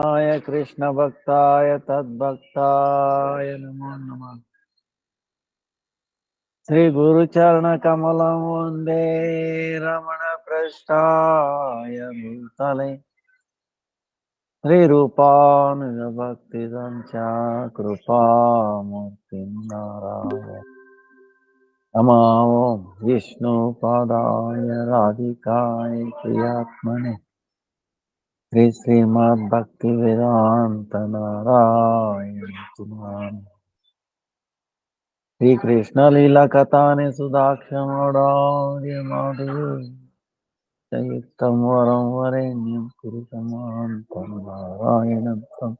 कृष्ण भक्ताय तद्भक्ताय नमो नमः। श्री गुरु चरण कमलं वन्दे रमण पृष्ठाय भूतले श्री रूपानुग भक्ति च कृपामूर्तिं नारायण नमो विष्णुपादाय राधिकाय प्रियात्मने श्री श्रीमद्भक्तिवेदान्त नारायण श्री कृष्ण लीला कथाने सुदाक्षमौदार्य माधुर्य संयुक्तं वरं वरेण्यं पुरुषमान्तं नारायणं तं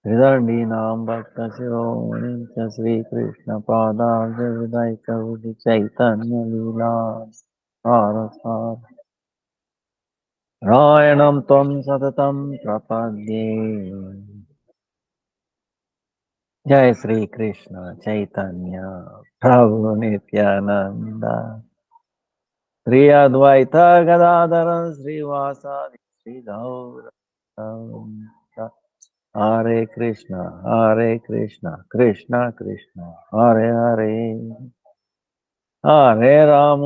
हृदयीनां भक्तशिरोमणिं च श्रीकृष्णपादाब्जविदैकवुधि चैतन्यलीला नारायणं त्वं सततं प्रपद्ये। जय श्री कृष्ण चैतन्य प्रभु नित्यानंद श्री अद्वैत गदाधर श्रीवासादि श्री गौर हरे Krishna Krishna Krishna Hare Hare Hare Ram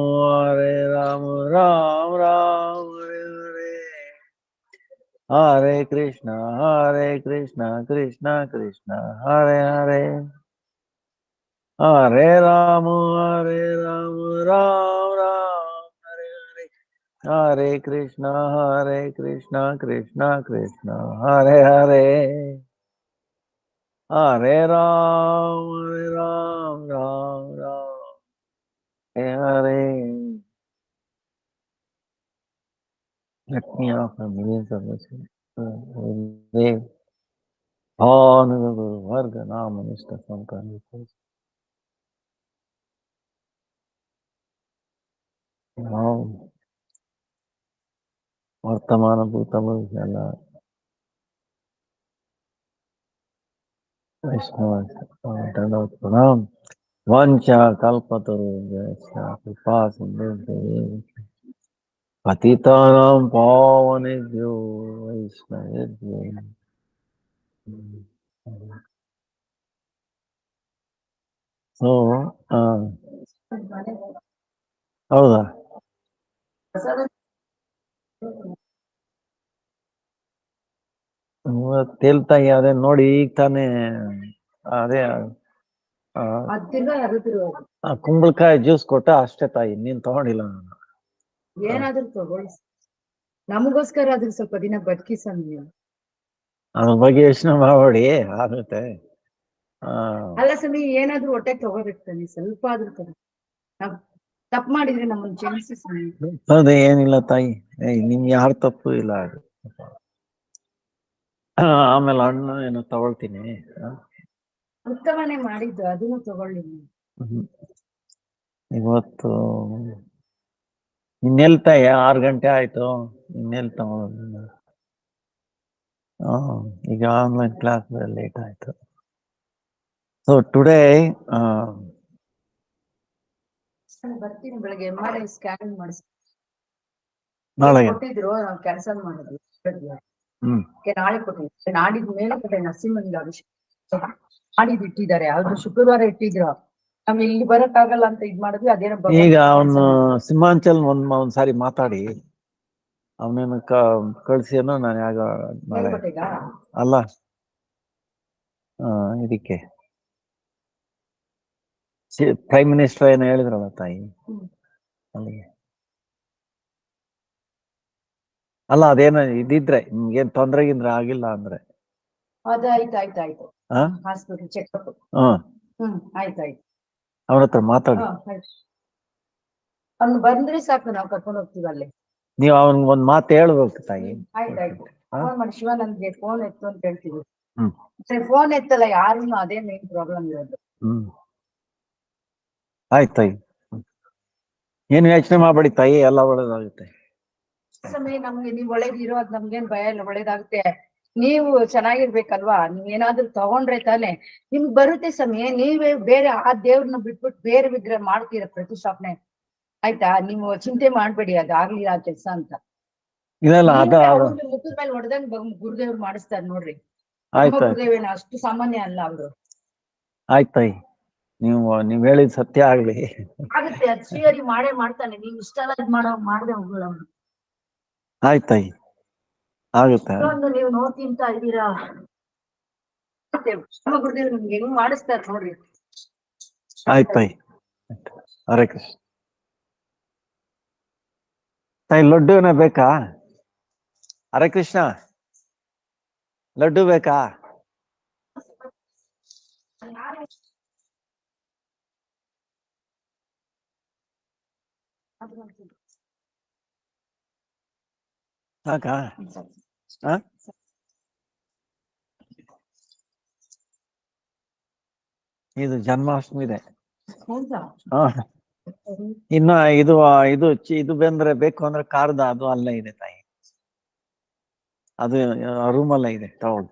Ram Ram Hare Hare Hare Krishna Krishna Krishna Hare Hare Hare Ram Ram Ram Hare Hare Hare Krishna Krishna Krishna Hare Hare Hare Ram Ram Ram Hare Hare. Let me offer millions of blessings. भानुगुरु वर्ग नाम निष्ठ संकर वर्तमान भूत भविष्य वैष्णव प्रणाम वंचा कल्पतरुभ्यश्च कृपा सिन्धुभ्येव पतितानां पावनेभ्यो वैष्णवेभ्यो ಸೊ ಹೌದಾ ತೇಲ್ತಾಯಿ ಅದೇ ನೋಡಿ ಈಗ ತಾನೇ ಅದೇ ಕುಂಬಳಕಾಯಿ ಜ್ಯೂಸ್ ಕೊಟ್ಟ ಅಷ್ಟೇ ತಾಯಿ ನೀನ್ ತಗೊಂಡಿಲ್ಲ ನಾನು ಏನಾದ್ರೂ ತಗೊಳ್ಳಿ ನಮಗೋಸ್ಕರ ಅದ್ರ ಸ್ವಲ್ಪ ದಿನ ಬದುಕಿಸ ನೀವು ಅದ್ರ ಬಗ್ಗೆ ಯೋಚನೆ ಮಾಡಬೇಡಿ ಆಗುತ್ತೆ. ಅಲ್ಲ ಸಮಿ ಏನಾದ್ರೂ ಹೊಟ್ಟೆ ತಗೋದಿರ್ತಾನೆ ಸ್ವಲ್ಪ ಆದ್ರೂ ತಗೋ ತಪ್ಪು ಮಾಡಿದ್ರೆ ನಮ್ಮನ್ನ ಕ್ಷಮಿಸಿ ಸಮಿ. ಅದೇ ಏನಿಲ್ಲ ತಾಯಿ ನಿಮ್ ಯಾರ ತಪ್ಪು ಇಲ್ಲ ಅದು. ಆಮೇಲೆ ಹಣ್ಣು ಏನೋ ತಗೊಳ್ತೀನಿ. ಉತ್ತಮನೆ ಮಾಡಿದ್ದು ಅದನ್ನು ತಗೊಳ್ಳಿ. ಇವತ್ತು ಇನ್ನೆಲ್ತಾಯ 6 ಗಂಟೆ ಆಯ್ತು ಇನ್ನೆಲ್ ತಗೊಳ್ಳೋದು. ಈಗ ಆನ್ಲೈನ್ ಕ್ಲಾಸ್ ಲೇಟ್ ಆಯ್ತು. ಸೊ ಟುಡೇ ಬರ್ತೀನಿ ಬೆಳಗ್ಗೆ MRI ಸ್ಕ್ಯಾನಿಂಗ್ ಮಾಡಿಸಿ ನಾಳೆ ಕೊಟ್ಟಿದ್ರು ನಾವು ಕೆಲಸ ಮಾಡಿದ್ವಿ. ನಾಳೆ ಕೊಟ್ಟಿದ್ರು ನಾಡಿದ ಮೇಲೆ ಕೊಟ್ಟೆ ನರಸಿಂಹನಿಗೆ ಅಭಿಷೇಕ ಮಾಡಿದ್ ಇಟ್ಟಿದ್ದಾರೆ ಅವ್ರು ಶುಕ್ರವಾರ ಇಟ್ಟಿದ್ರು. ನಮ್ ಇಲ್ಲಿ ಬರಕ್ ಆಗಲ್ಲ ಅಂತ ಇದ್ ಮಾಡಿದ್ವಿ. ಅದೇನೋ ಈಗ ಅವನು ಸಿಂಹಾಂಚಲ್ ಒಂದ್ಸಾರಿ ಮಾತಾಡಿ ಅವನೇನು ಕಳ್ಸಿನೋ ನಾನು ಯಾಗ ಅಲ್ಲ ಇದಕ್ಕೆ ಪ್ರೈಮ್ ಮಿನಿಸ್ಟರ್ ಏನೋ ಹೇಳಿದ್ರಲ್ಲ ತಾಯಿ ಅಲ್ಲಿಗೆ. ಅಲ್ಲ ಅದೇನೋ ಇದಿದ್ರೆ ನಿಮ್ಗೇನ್ ತೊಂದ್ರೆಗಿಂದ್ರೆ ಆಗಿಲ್ಲ ಅಂದ್ರೆ ಆಯ್ತಾಯ್ತಾಯ್ತು ಹಾಸ್ಪಿಟಲ್ ಚೆಕಪ್. ಆಯ್ತಾಯ್ತು ಅವ್ರ ಹತ್ರ ಮಾತಾಡಿ ಅವ್ನು ಬಂದ್ರೆ ಸಾಕು ನಾವು ಕರ್ಕೊಂಡು ಹೋಗ್ತೀವಿ ಅಲ್ಲಿ. ನೀವ್ ಅವನ್ ಒಂದ್ ಮಾತು ಹೇಳ್ಬೇಕು ತಾಯಿ. ಆಯ್ತಾಯ್ತು ಫೋನ್ ಮಾಡಿ ಶಿವಾನಂದ್ಗೆ ಫೋನ್ ಎತ್ತು ಅಂತ ಹೇಳ್ತೀವಿ. ಫೋನ್ ಎತ್ತಲ್ಲ ಯಾರು, ಅದೇ ಮೇನ್ ಪ್ರಾಬ್ಲಮ್ ಇರೋದು. ಆಯ್ತು ತಾಯಿ ಏನು ಯೋಚನೆ ಮಾಡ್ಬೇಡಿ ತಾಯಿ ಎಲ್ಲ ಒಳ್ಳೇದಾಗುತ್ತೆ. ಸಮಯ ನಮ್ಗೆ ನೀವ್ ಒಳ್ಳೇದಿರೋದ್ ನಮ್ಗೇನ್ ಭಯ ಇಲ್ಲ, ಒಳ್ಳೇದಾಗುತ್ತೆ. ನೀವು ಚೆನ್ನಾಗಿರ್ಬೇಕಲ್ವಾ, ನೀವ್ ಏನಾದ್ರು ತಗೊಂಡ್ರೆ ತಾನೆ ನಿಮ್ಗ್ ಬರುತ್ತೆ ಸಮಯ. ನೀವೇ ಬೇರೆ ಆ ದೇವ್ರನ್ನ ಬಿಟ್ಬಿಟ್ಟು ಬೇರೆ ವಿಗ್ರಹ ಮಾಡ್ತೀರ ಪ್ರತಿಷ್ಠಾಪನೆ. ಆಯ್ತಾ, ನೀವು ಚಿಂತೆ ಮಾಡ್ಬೇಡಿ, ಅದಾಗ್ಲಿಲ್ಲ ಆ ಕೆಲ್ಸ ಅಂತ. ಇಲ್ಲ ಅದು ಅವ್ರಿಗೆ ಮುಖದ ಮೇಲೆ ಹೊಡೆದಂಗ್ ಗುರುದೇವ್ರು ಮಾಡಿಸ್ತಾರೆ ನೋಡ್ರಿ. ಆಯ್ತು ಗುರುದೇವೇನ ಅಷ್ಟು ಸಾಮಾನ್ಯ ಅಲ್ಲ ಅವರು. ಆಯ್ತು ತಾಯಿ, ನೀವ್ ಹೇಳಿದ್ ಸತ್ಯ ಆಗ್ಲಿ. ಆಗುತ್ತೆ, ಅದ್ ಶ್ರೀಹರಿ ಮಾಡೇ ಮಾಡ್ತಾನೆ. ನೀವು ಇಷ್ಟೆಲ್ಲ ಇದ್ ಮಾಡದೆ ಹೋಗಲ್ಲ ಅವ್ನು. ಆಯ್ತು ತಾಯಿ, ಆಗುತ್ತೆ. ಇನ್ನೊಂದು ನೀವು ನೋಡ್ತಿಂತ ಇದ್ದೀರಾ, ಗುರುದೇವ್ರು ನಿಮ್ಗೆ ಹೆಂಗ್ ಮಾಡಿಸ್ತಾರೆ ನೋಡ್ರಿ. ಆಯ್ತು ತಾಯಿ, ಹರೇ ಕೃಷ್ಣ. ತಾಯಿ ಲಡ್ಡು ಏನೋ ಬೇಕಾ? ಹರೇ ಕೃಷ್ಣ, ಲಡ್ಡು ಬೇಕಾ? ಸಾಕಾ? ಹ? ಇದು ಜನ್ಮಾಷ್ಟಮಿ ಇದೆ. ಇನ್ನು ಇದು ಬಂದ್ರೆ ಬೇಕು ಅಂದ್ರೆ ಕಾರ್ದ ಅದು ಅಲ್ಲೇ ಇದೆ ತಾಯಿ, ಅದು ರೂಮಲ್ಲ ಇದೆ, ತಗೊಳ್ಳಿ.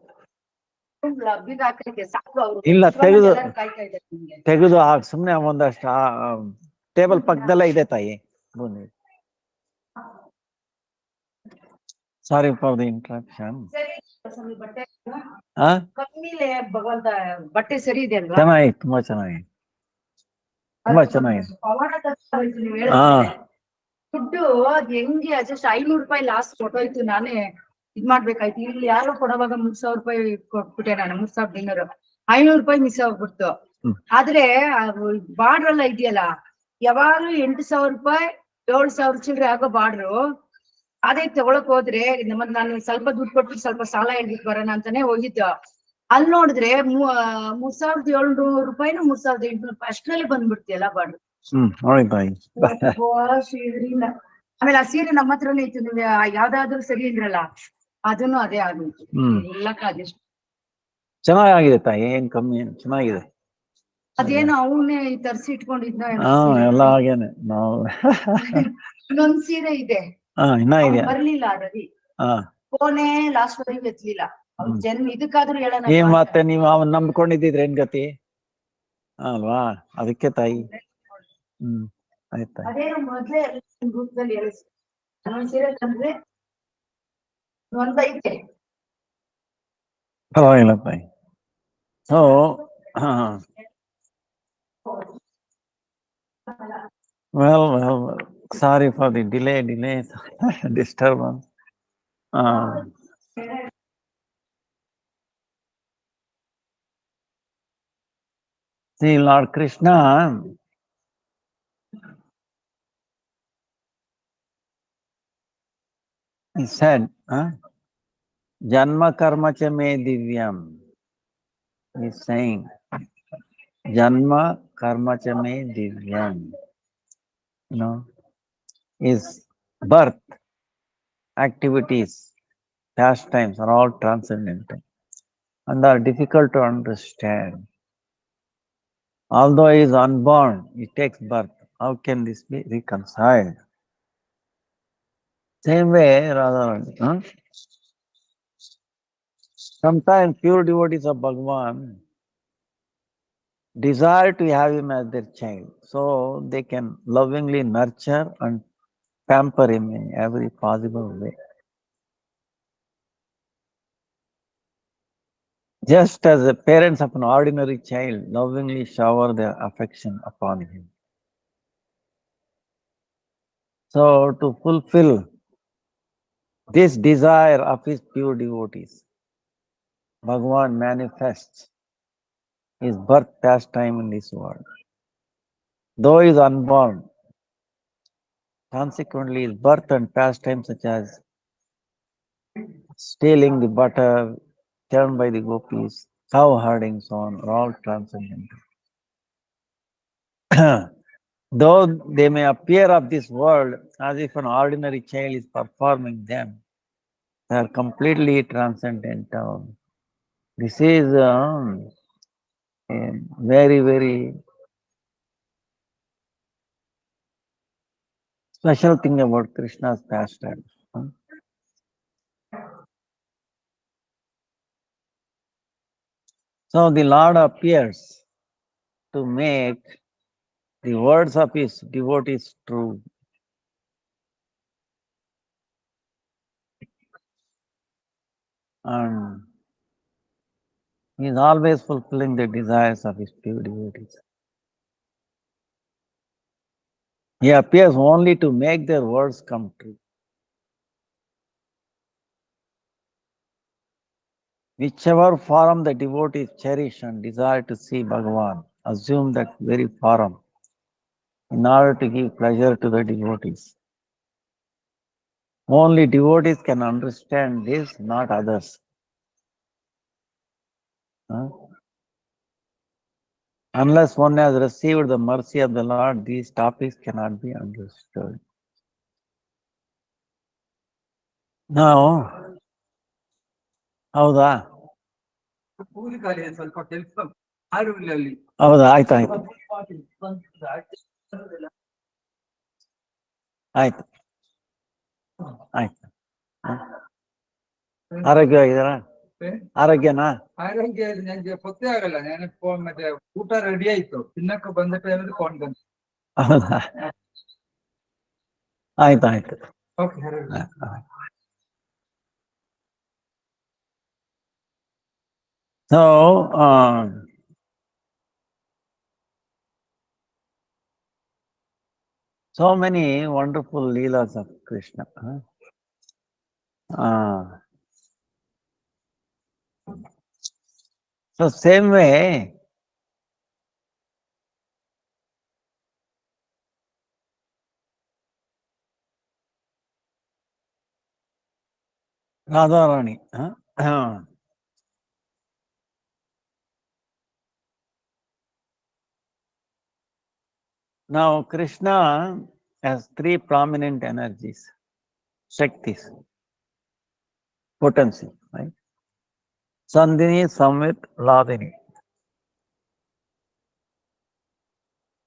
ಇಲ್ಲ, ತೆಗೆದು ಸುಮ್ನೆ ಒಂದಷ್ಟು ಟೇಬಲ್ ಪಕ್ಕದಲ್ಲೇ ಇದೆ ತಾಯಿ. Sorry for the interruption. ಭಗವಂತ ಬಟ್ಟೆ ಸರಿ ಇದೆ ಅಲ್ವಾ? ಚೆನ್ನಾಗಿ, ತುಂಬಾ ಚೆನ್ನಾಗಿ, ತುಂಬಾ ಚೆನ್ನಾಗಿದೆ. ದುಡ್ಡು ಅದ್ ಹೆಂಗೆ ಅಡ್ಜಸ್ಟ್ 500 ರೂಪಾಯಿ ಲಾಸ್ಟ್ ಕೊಟ್ಟೋಯ್ತು. ನಾನೇ ಇದ್ ಮಾಡ್ಬೇಕಾಯ್ತು. ಇಲ್ಲಿ ಯಾರೋ ಕೊಡೋವಾಗ 3,000 ರೂಪಾಯಿ ಕೊಟ್ಬಿಟ್ಟೆ ನಾನು. 3,000 ದಿನರು 500 ರೂಪಾಯಿ ಮಿಸ್ ಆಗ್ಬಿಡ್ತು. ಆದ್ರೆ ಬಾರ್ಡ್ರ್ ಎಲ್ಲ ಇದೆಯಲ್ಲ, ಯಾವಾಗ್ಲೂ 8,000 ರೂಪಾಯಿ 7,000 ಚಿಲ್ಲರೆ ಆಗೋ ಬಾರ್ಡ್ರು. ಅದೇ ತಗೊಳಕ್ ಹೋದ್ರೆ ನಾನು ಸ್ವಲ್ಪ ದುಡ್ಡು ಕೊಟ್ಟು ಸ್ವಲ್ಪ ಸಾಲ ಹೇಳ್ಬಿಟ್ಟು ಬರೋಣ ಅಂತಾನೆ ಹೋಗಿದ್ದು. ಅಲ್ಲಿ ನೋಡಿದ್ರೆ 3,700 ರೂಪಾಯಿನೂ 3,800 ರೂಪಾಯಿ ಅಷ್ಟ್ರಲ್ಲಿ ಬಂದ್ಬಿಡ್ತಿಯಲ್ಲ ಬಾರ್ಡ್ರು. ಆಮೇಲೆ ಆ ಸೀರೆ ನಮ್ಮ ಹತ್ರನೇ ಇತ್ತು. ನೀವು ಯಾವ್ದಾದ್ರು ಸರಿ ಇದ್ರಲ್ಲ, ಅದನ್ನು ಅದೇ ಆಗಿತ್ತು. ಎಲ್ಲಕ್ಕ ಅದೆಷ್ಟು ಚೆನ್ನಾಗಿದೆ ತಾಯಿ, ಏನ್ ಕಮ್ಮಿ, ಚೆನ್ನಾಗಿದೆ. ಅದೇನೋ ಅವನೇ ತರ್ಸಿ ಇಟ್ಕೊಂಡಿದ್ನ ಎಲ್ಲ ಹಾಗೇನೆ ನಾವು. ಇನ್ನೊಂದ್ ಸೀರೆ ಇದೆ, ಬರ್ಲಿಲ್ಲ ರವಿ. ಫೋನೇ ಲಾಸ್ಟ್ ವರೆಗೂ ಎತ್ಲಿಲ್ಲ. ಇದಕ್ಕಾದ್ರೂ ಹೇಳೋಣ. ಮತ್ತೆ ನೀವು ಅವನ್ ನಂಬ್ಕೊಂಡಿದ್ರೆ ಏನ್ ಗತಿ ಅಲ್ವಾ? ಅದಕ್ಕೆ ತಾಯಿ. ಆಯ್ತಾ, ಅದೇನು ಮೊದ್ಲೇ ಗ್ರೂಪ್ದಲ್ಲಿ ಹೇಳಿಸಿ ಇನ್ನೊಂದ್ ಸೀರೆ ತಂದ್ರೆ ಒಂದೈತೆ. ಪರವಾಗಿಲ್ಲ ತಾಯಿ. So well, sorry for the delay, disturbance. See, Lord Krishna, he said, Janma karma cha me divyam. He's saying, Janma karma cha me divyam. His birth, activities, pastimes are all transcendental and are difficult to understand. Although he is unborn, he takes birth. How can this be reconciled? Same way, Radharani. Sometimes pure devotees of Bhagavan desire to have him as their child, so they can lovingly nurture and pamper him in every possible way. Just as the parents of an ordinary child lovingly shower their affection upon him. So, to fulfill this desire of his pure devotees, Bhagavan manifests his birth pastime in this world. Though he is unborn, consequently his birth and pastime such as stealing the butter turned by the gopis, cow herding, so on, are all transcendental. Though they may appear of this world as if an ordinary child is performing them, they are completely transcendental. This is a very, very special thing about Krishna's pastime. So the Lord appears to make the words of his devotees true. And he is always fulfilling the desires of his pure devotees. He appears only to make their words come true. Whichever form the devotees cherish and desire to see Bhagavan, assume that very form in order to give pleasure to the devotees. Only devotees can understand this, not others. Unless one has received the mercy of the Lord, these topics cannot be understood. Now, ಹೌದಾ ಸ್ವಲ್ಪ ಕೆಲಸ ಯಾರು ಇಲ್ಲ ಅಲ್ಲಿ. ಹೌದಾ ಆಯ್ತಾಯ್ತು ಆಯ್ತು ಆಯ್ತು ಆರೋಗ್ಯವಾಗಿದ್ದಾರಾ ಆರೋಗ್ಯನಾ ಆರೋಗ್ಯ ನಂಗೆ ಗೊತ್ತೇ ಆಗಲ್ಲ. ನಾನು ಫೋನ್ ಮತ್ತೆ ಊಟ ರೆಡಿ ಆಯ್ತು, ತಿನ್ನಕ್ಕೆ ಬಂದ ಟೈಮಲ್ಲಿ ಫೋನ್ ಬಂತು. ಹೌದಾ ಆಯ್ತಾಯ್ತು okay. So, so many wonderful leelas of Krishna. So same way, Radharani. Now Krishna has three prominent energies, Shaktis, potency, right? Sandhini, Samvit, Ladini.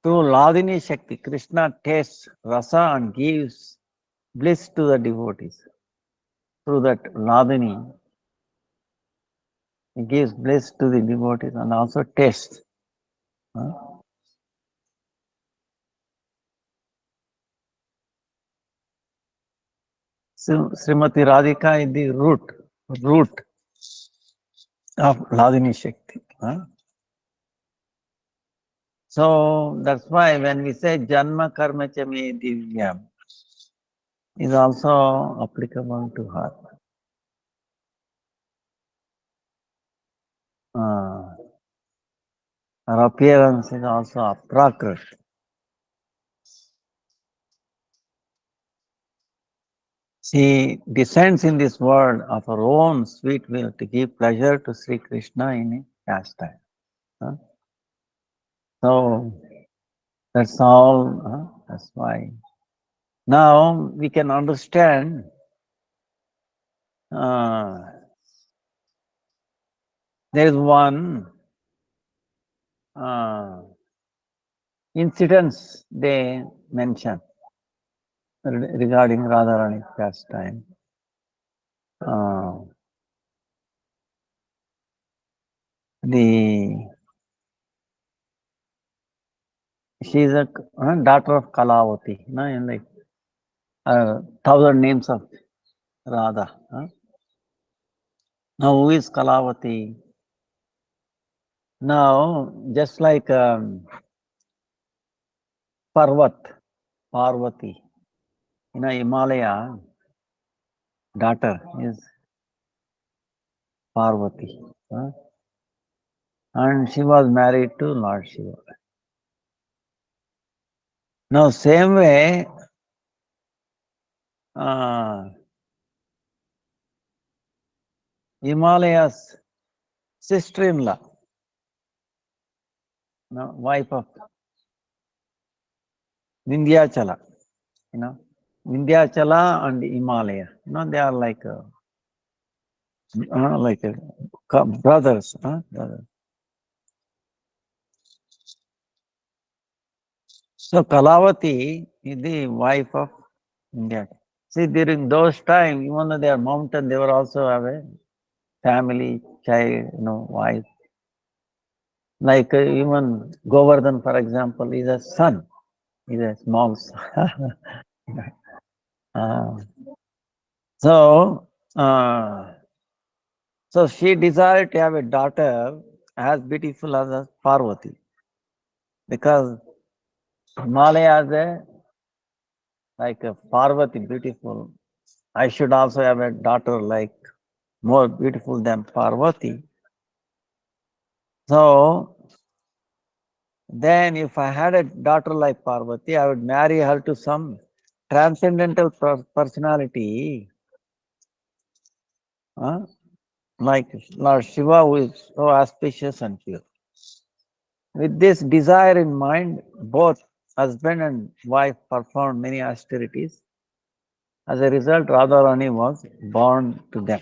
Through Ladini Shakti, Krishna tastes rasa and gives bliss to the devotees. Through that Ladini, he gives bliss to the devotees and also tastes. Srimati Radhika is the root of Ladini Shakti. So that's why when we say Janma Karma Chame Divyam, is also applicable to her. Her appearance is also aprakrit. She descends in this world of her own sweet will to give pleasure to Sri Krishna in his pastime. So that's all. That's why. Now we can understand there is one incidents they mention regarding Radharani's pastime. She is a daughter of Kalavati, in like 1,000 names of Radha. Now, who is Kalavati? Now, just like Parvati, Himalaya, daughter is Parvati. And she was married to Lord Shiva. Now, same way, Himalaya's sister-in-law, wife of Vindhyachala, Vindhyachala and Himalaya, they are like brothers. So Kalavati is the wife of India. See, during those times, even though they are mountain, they were also have a family, child, wife. Like even Govardhan, for example, is a son, is a small son. Uh, so, uh, so she desired to have a daughter as beautiful as a Parvati, because Himalaya has a like a Parvati beautiful. I should also have a daughter like more beautiful than Parvati. So then if I had a daughter like Parvati, I would marry her to some transcendental personality, like Lord Shiva, who is so auspicious and pure. With this desire in mind, both husband and wife performed many austerities. As a result, Radharani was born to them.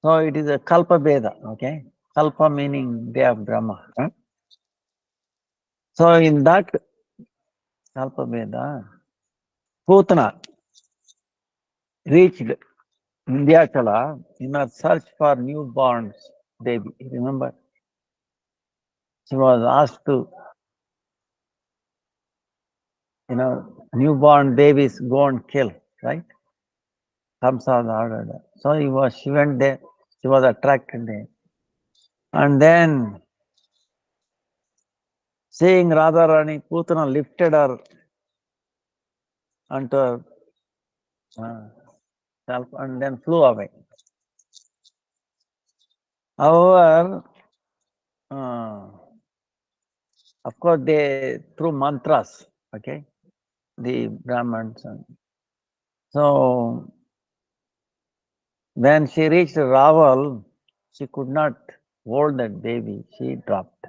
So it is a Kalpa Veda, okay? Kalpa meaning day of Brahma. So in that Kalpa Veda, Putana reached Vindhyachala in a search for newborns baby. Remember, she was asked to, newborn babies go and kill, right? Kamsa ordered. So she went there, she was attracted there. And then seeing Radharani, Putana lifted her onto her self and then flew away. However, of course, they through mantras, okay, the Brahmins. So when she reached Raval, she could not hold that baby. She dropped.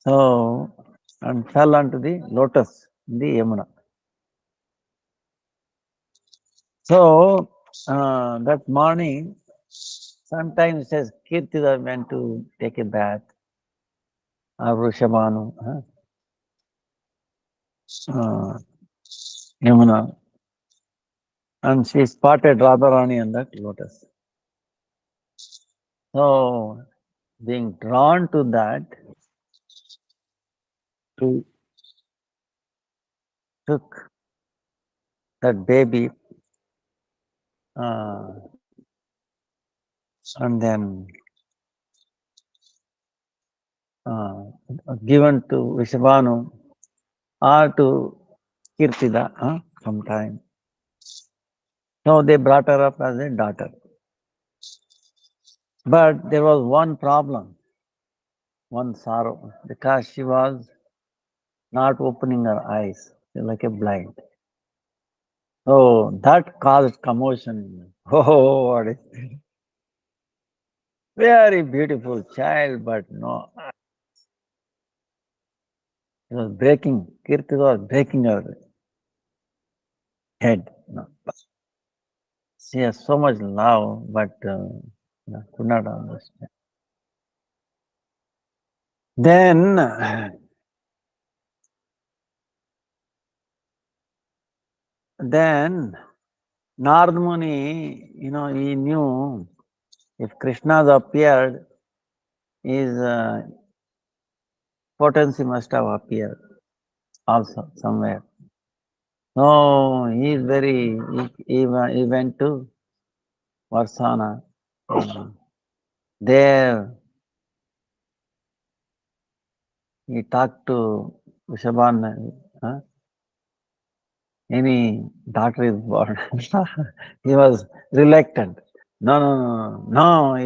So and fell onto the lotus in the Yamuna. So that morning, sometimes it says Kirtida went to take a bath, or Vrishabhanu, Yamuna, and she spotted Radharani on that lotus. So, being drawn to that, she took that baby and then given to Vrishabhanu or to Kirtida sometime. So they brought her up as a daughter. But there was one problem, one sorrow, because she was not opening her eyes, like a blind. So that caused commotion. Oh, what is very beautiful child, but no, it was breaking. Kirti was breaking her head. No. She has so much love, but could not understand. Then Narad Muni, he knew if Krishna appeared, his potency must have appeared also somewhere. So he is he went to Varsana. There he talked to Vrishabhan. Any daughter is born. He was reluctant. No.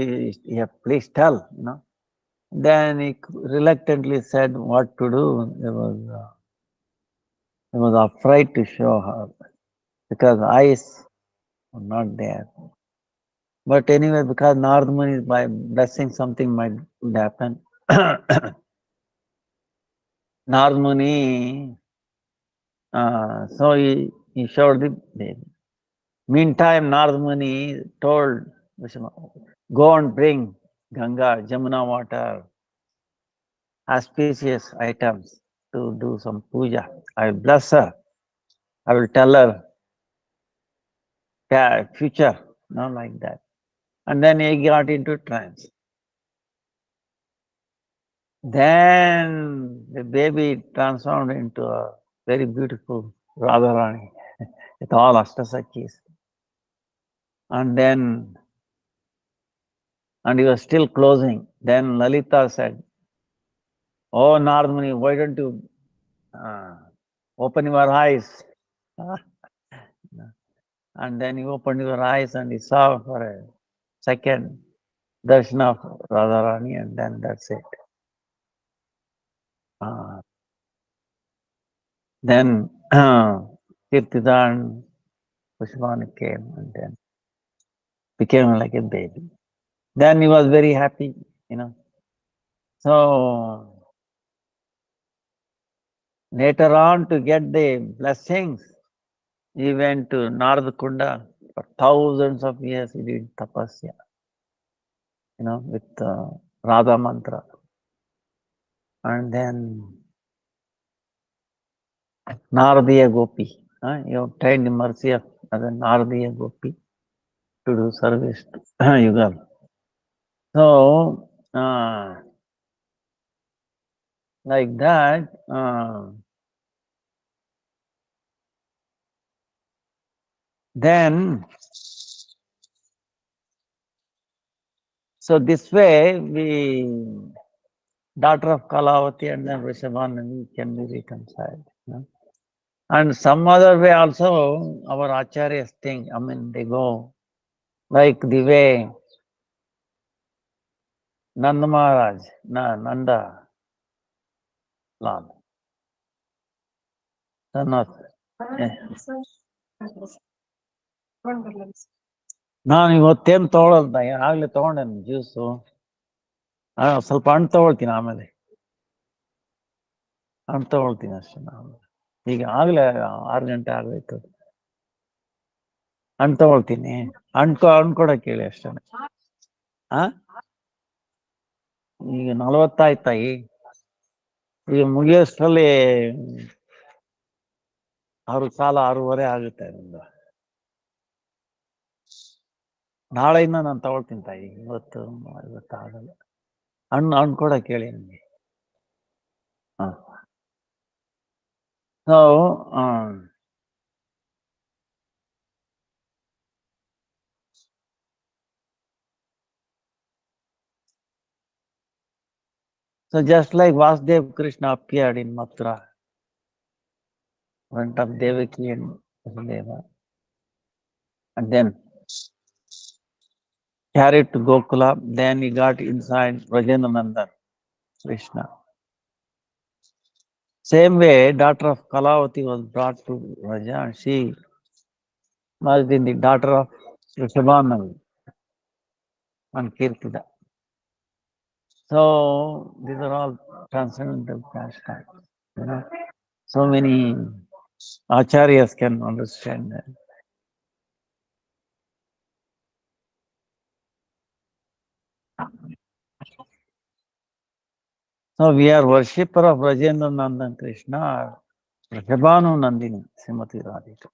Please tell. Then he reluctantly said what to do. He was afraid to show her because eyes were not there. But anyway, because Narad Muni is by blessing, something might happen. Narad Muni, so he showed the baby. Meantime, Narad Muni told Vishnu, go and bring Ganga, Jamuna water, auspicious items to do some puja. I will bless her. I will tell her future, not like that. And then he got into trance. Then the baby transformed into a very beautiful Radharani with all Ashtasakis. And then, and he was still closing. Then Lalita said, "Oh, Narad Muni, why don't you open your eyes?" And then he opened his eyes and he saw for a second darshan of Radharani, and then that's it. Then Kirtida and Pushpani came and then became like a baby. Then he was very happy, you know. So later on, to get the blessings, he went to Narad Kunda for thousands of years. He did tapasya, you know, with Radha mantra. And then Naradiya Gopi, you have trained the mercy of Naradiya Gopi to do service to Yugal. So, like that, then, so this way, daughter of Kalavati and then Vrishabhanani can be reconciled. You know? And some other way also, our acharyas think, I mean, they go like the way Nanda Maharaj, Nanda Lal, son of, ನಾನು ಇವತ್ತೇನು ತಗೊಳಲ್ದ ಆಗ್ಲೇ ತಗೊಂಡೇನು juice ಸ್ವಲ್ಪ ಹಣ್ಣು ತಗೊಳ್ತೀನಿ ಆಮೇಲೆ ಹಣ್ಣು ತಗೊಳ್ತೀನಿ ಅಷ್ಟೇ ನಾನು ಈಗ ಆಗ್ಲೇ 6 ಗಂಟೆ ಆಗೋಯ್ತು ಹಣ್ಣು ತಗೊಳ್ತೀನಿ ಹಣ್ಣು ಕೊಡಕ್ಕೆ ಹೇಳಿ ಅಷ್ಟೇ ಈಗ 40 ಆಯ್ತಾಯಿ ಈಗ ಮುಗಿಯೋಷ್ಟರಲ್ಲಿ ಅವ್ರ ಕಾಲ 6:30 ಆಗುತ್ತೆ ನಿಮ್ದು ನಾಳೆಯಿಂದ ನಾನು ತಗೊಳ್ತೀನಿ ತಾಯಿ ಇವತ್ತು ಆಗಲ್ಲ ಹಣ್ಣು ಕೊಡಕ್ಕೆ ಹೇಳಿ ನನಗೆ So, so just like Vasudev Krishna appeared in Mathura, front of Devaki and Vasudeva, and then carried to Gokula, then he got inside Rajanananda Krishna. Same way, daughter of Kalavati was brought to Raja, and she was the daughter of Rishabhanani and Kirtida. So these are all transcendental pastimes. You know, so many acharyas can understand that. So we are worshipper of Rajendra Nandan Krishna, Rishabhanu Nandini, Srimati Radhika.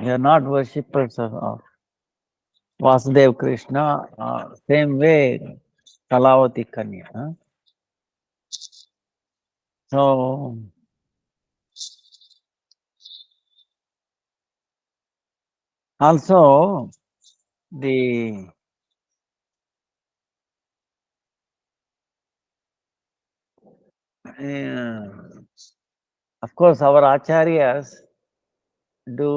We are not worshippers of Vasudev Krishna, same way Kalavati Kanya. So, also of course, our acharyas do,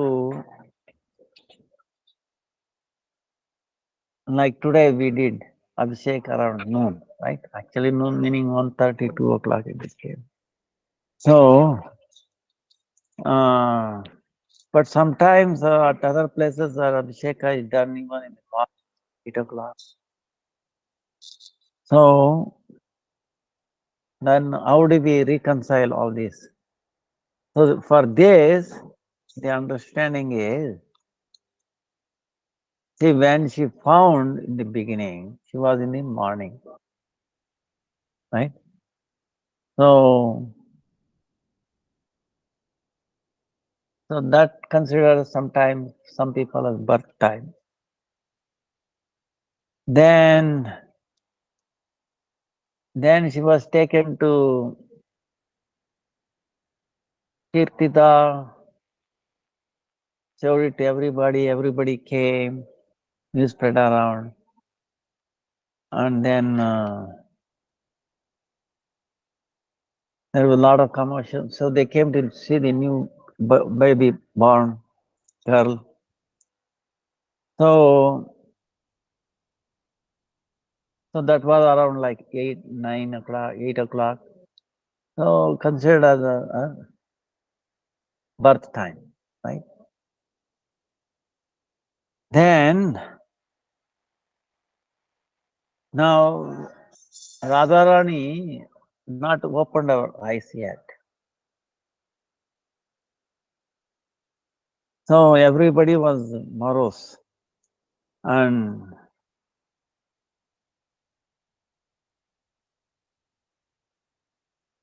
like today we did Abhishek around noon, right? Actually noon meaning 1:30, 2 o'clock it became. So, but sometimes at other places Abhishek is done even in the morning, 8 o'clock. So, then how do we reconcile all this? So for this, the understanding is, see, when she found in the beginning, she was in the morning, right? So that considers sometimes some people as birth time. Then Then she was taken to Kirtida, showed it to everybody. Everybody came, news spread around, and then there was a lot of commotion. So they came to see the new baby born girl. So that was around like 8, 9 o'clock, 8 o'clock. So considered as a birth time, right? Then now Radharani not opened her eyes yet. So everybody was morose. And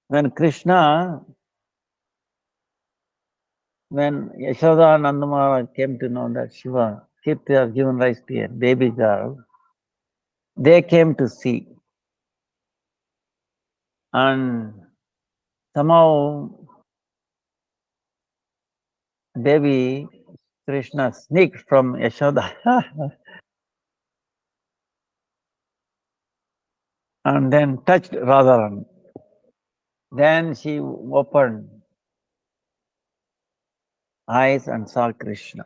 when Yashoda and Nandamara came to know that Shiva, Kirti has given rise to a baby girl, they came to see. And somehow baby Krishna sneaked from Yashoda and then touched Radharani. Then she opened eyes and saw Krishna.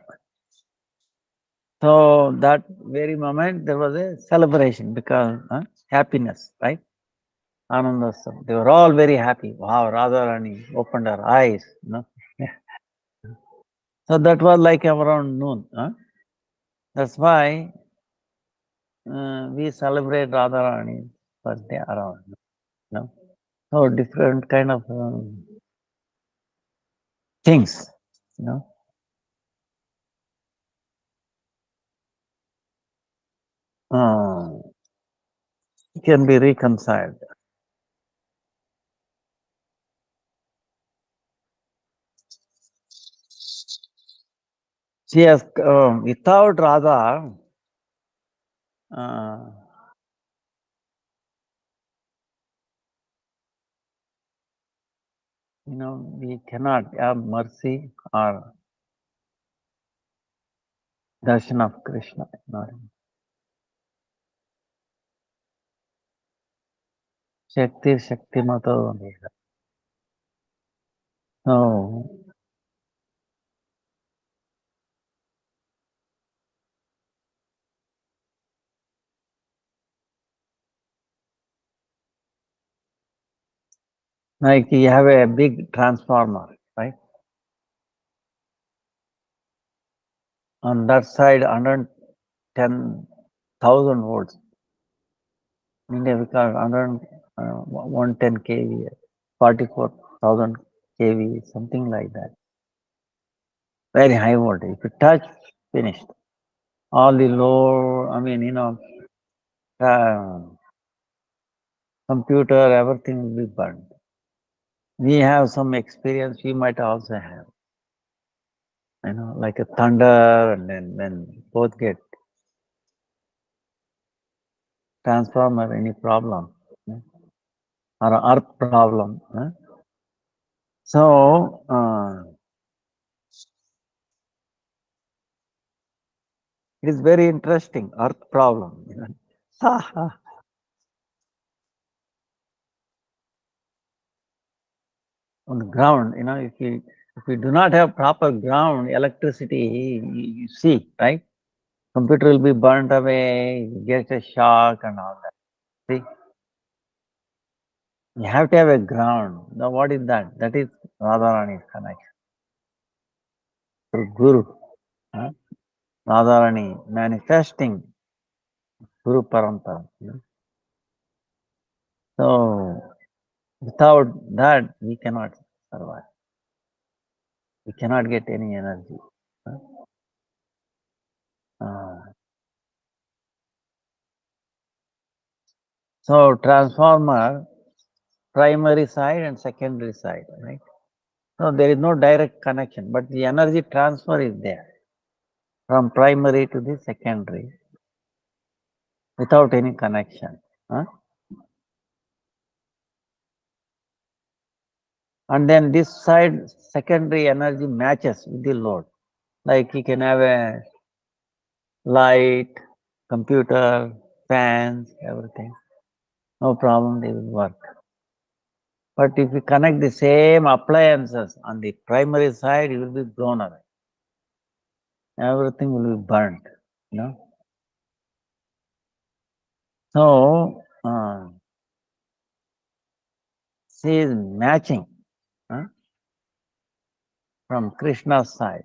So that very moment there was a celebration because happiness, right? Anandasam. They were all very happy. Wow, Radharani opened her eyes. So that was like around noon. That's why we celebrate Radharani's birthday around. So different kind of things. Can be reconciled. She has, without Radha, we cannot have mercy or darshan of Krishna. Shakti Shaktimato. So, like you have a big transformer, right? On that side, 110,000 volts. India, because 110 kV, 44,000 kV, something like that. Very high voltage. If you touch, finished. All the low, computer, everything will be burned. We have some experience, we might also have. Like a thunder, and then when both get transformer, any problem, or earth problem. So, it is very interesting, earth problem. On the ground, if we do not have proper ground, electricity, you see, right? Computer will be burnt away, get a shock and all that. See? You have to have a ground. Now what is that? That is Radharani's connection. Through Guru. Radharani manifesting Guru Parampara. So without that we cannot survive. We cannot get any energy. So transformer, primary side and secondary side, right? So there is no direct connection, but the energy transfer is there from primary to the secondary without any connection. And then this side secondary energy matches with the load. Like he can have a light, computer, fans, everything. No problem, they will work. But if you connect the same appliances on the primary side, it will be blown away. Everything will be burnt, you know. So, she is matching from Krishna's side,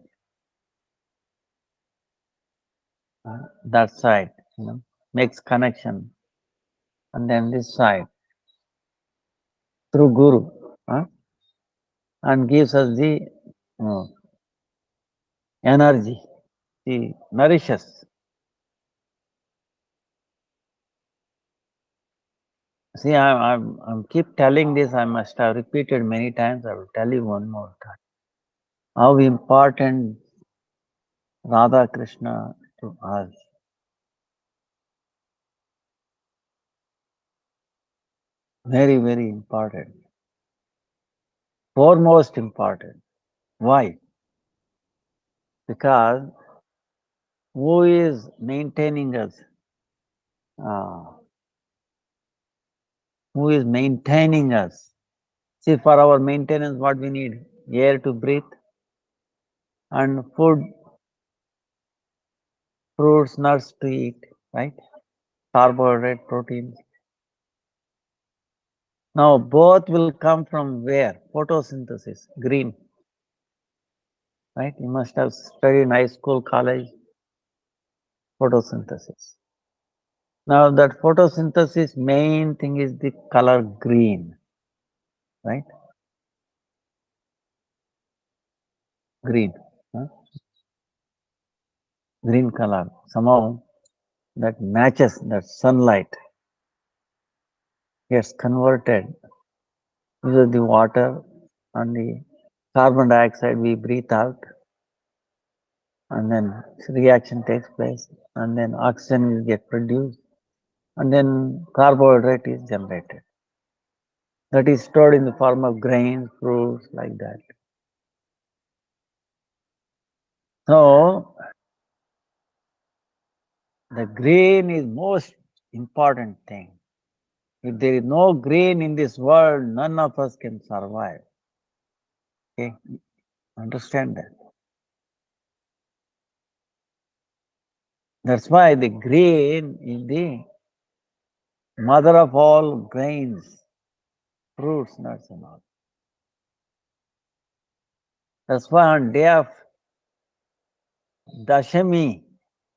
that side, you know, makes connection. And then this side, through Guru, and gives us the energy, he nourishes. See, I'm keep telling this, I must have repeated many times, I will tell you one more time. How important Radha Krishna to us. Very, very important. Foremost important. Why? Because who is maintaining us? Who is maintaining us? See, for our maintenance, what we need? Air to breathe and food, fruits, nuts to eat, right? Carbohydrate, proteins. Now, both will come from where? Photosynthesis, green. Right? You must have studied in high school, college, photosynthesis. Now, that photosynthesis main thing is the color green, right? Green. Green color. Somehow that matches that sunlight, gets converted into the water and the carbon dioxide we breathe out, and then reaction takes place, and then oxygen will get produced, and then carbohydrate is generated. That is stored in the form of grains, fruits, like that. So, the green is most important thing. If there is no green in this world, none of us can survive. Okay? Understand that. That's why the green is the mother of all grains, fruits, nuts and all. That's why on day of Dashami,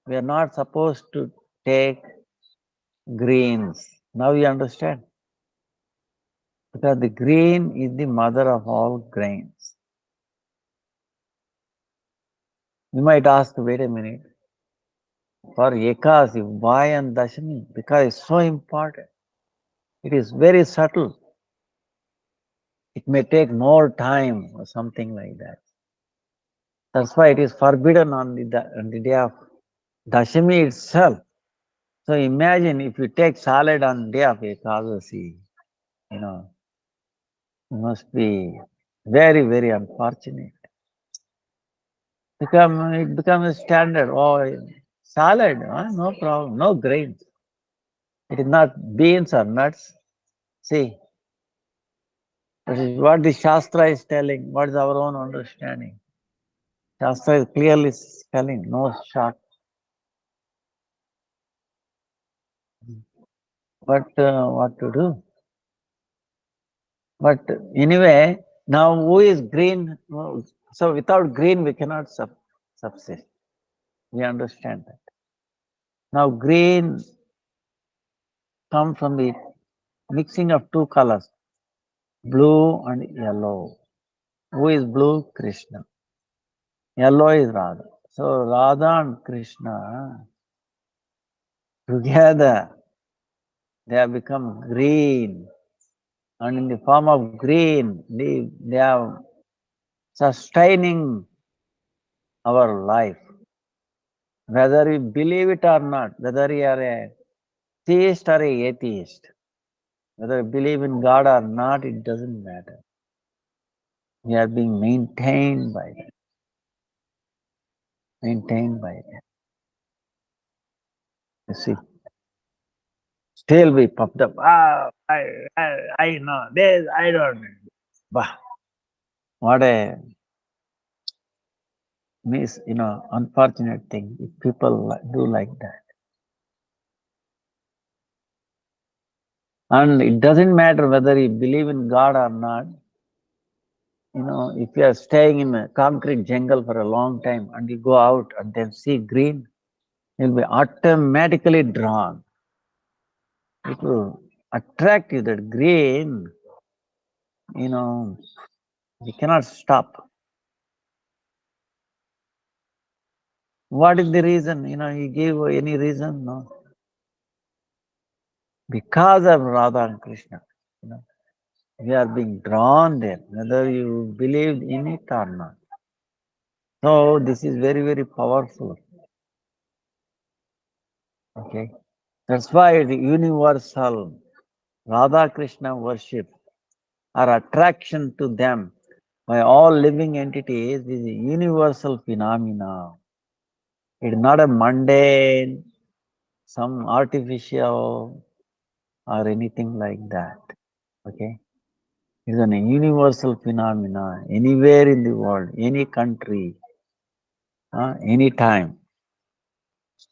we are not supposed to take greens. Now you understand? Because the green is the mother of all grains. You might ask, wait a minute, for Ekasi, why on Dashami? Because it's so important. It is very subtle. It may take more time or something like that. That's why it is forbidden on the day of Dashami itself. So imagine if you take salad on day of Ekadasi, you must be very, very unfortunate. It becomes a standard. Oh, salad, no problem, no grains. It is not beans or nuts. See, this is what the Shastra is telling. What is our own understanding? Shastra is clearly telling, no short. But what to do? But anyway, now who is green? So without green, we cannot subsist. We understand that. Now green comes from the mixing of two colors, blue and yellow. Who is blue? Krishna. Yellow is Radha. So Radha and Krishna together, they have become green. And in the form of green, they are sustaining our life. Whether you believe it or not, whether you are a theist or a atheist, whether you believe in God or not, it doesn't matter. We are being maintained by that. Maintained by that. You see, still we popped up. I know this. I don't. Bah, what a unfortunate thing if people do like that. And it doesn't matter whether you believe in God or not. If you are staying in a concrete jungle for a long time and you go out and then see green, you'll be automatically drawn. It will attract you, that green, you cannot stop. What is the reason? You give any reason? No. Because of Radha and Krishna, we are being drawn there, whether you believe in it or not. So this is very, very powerful. Okay. That's why the universal Radha Krishna worship or attraction to them by all living entities is a universal phenomena. It is not a mundane, some artificial or anything like that. Okay. It is a universal phenomena anywhere in the world, any country, any time.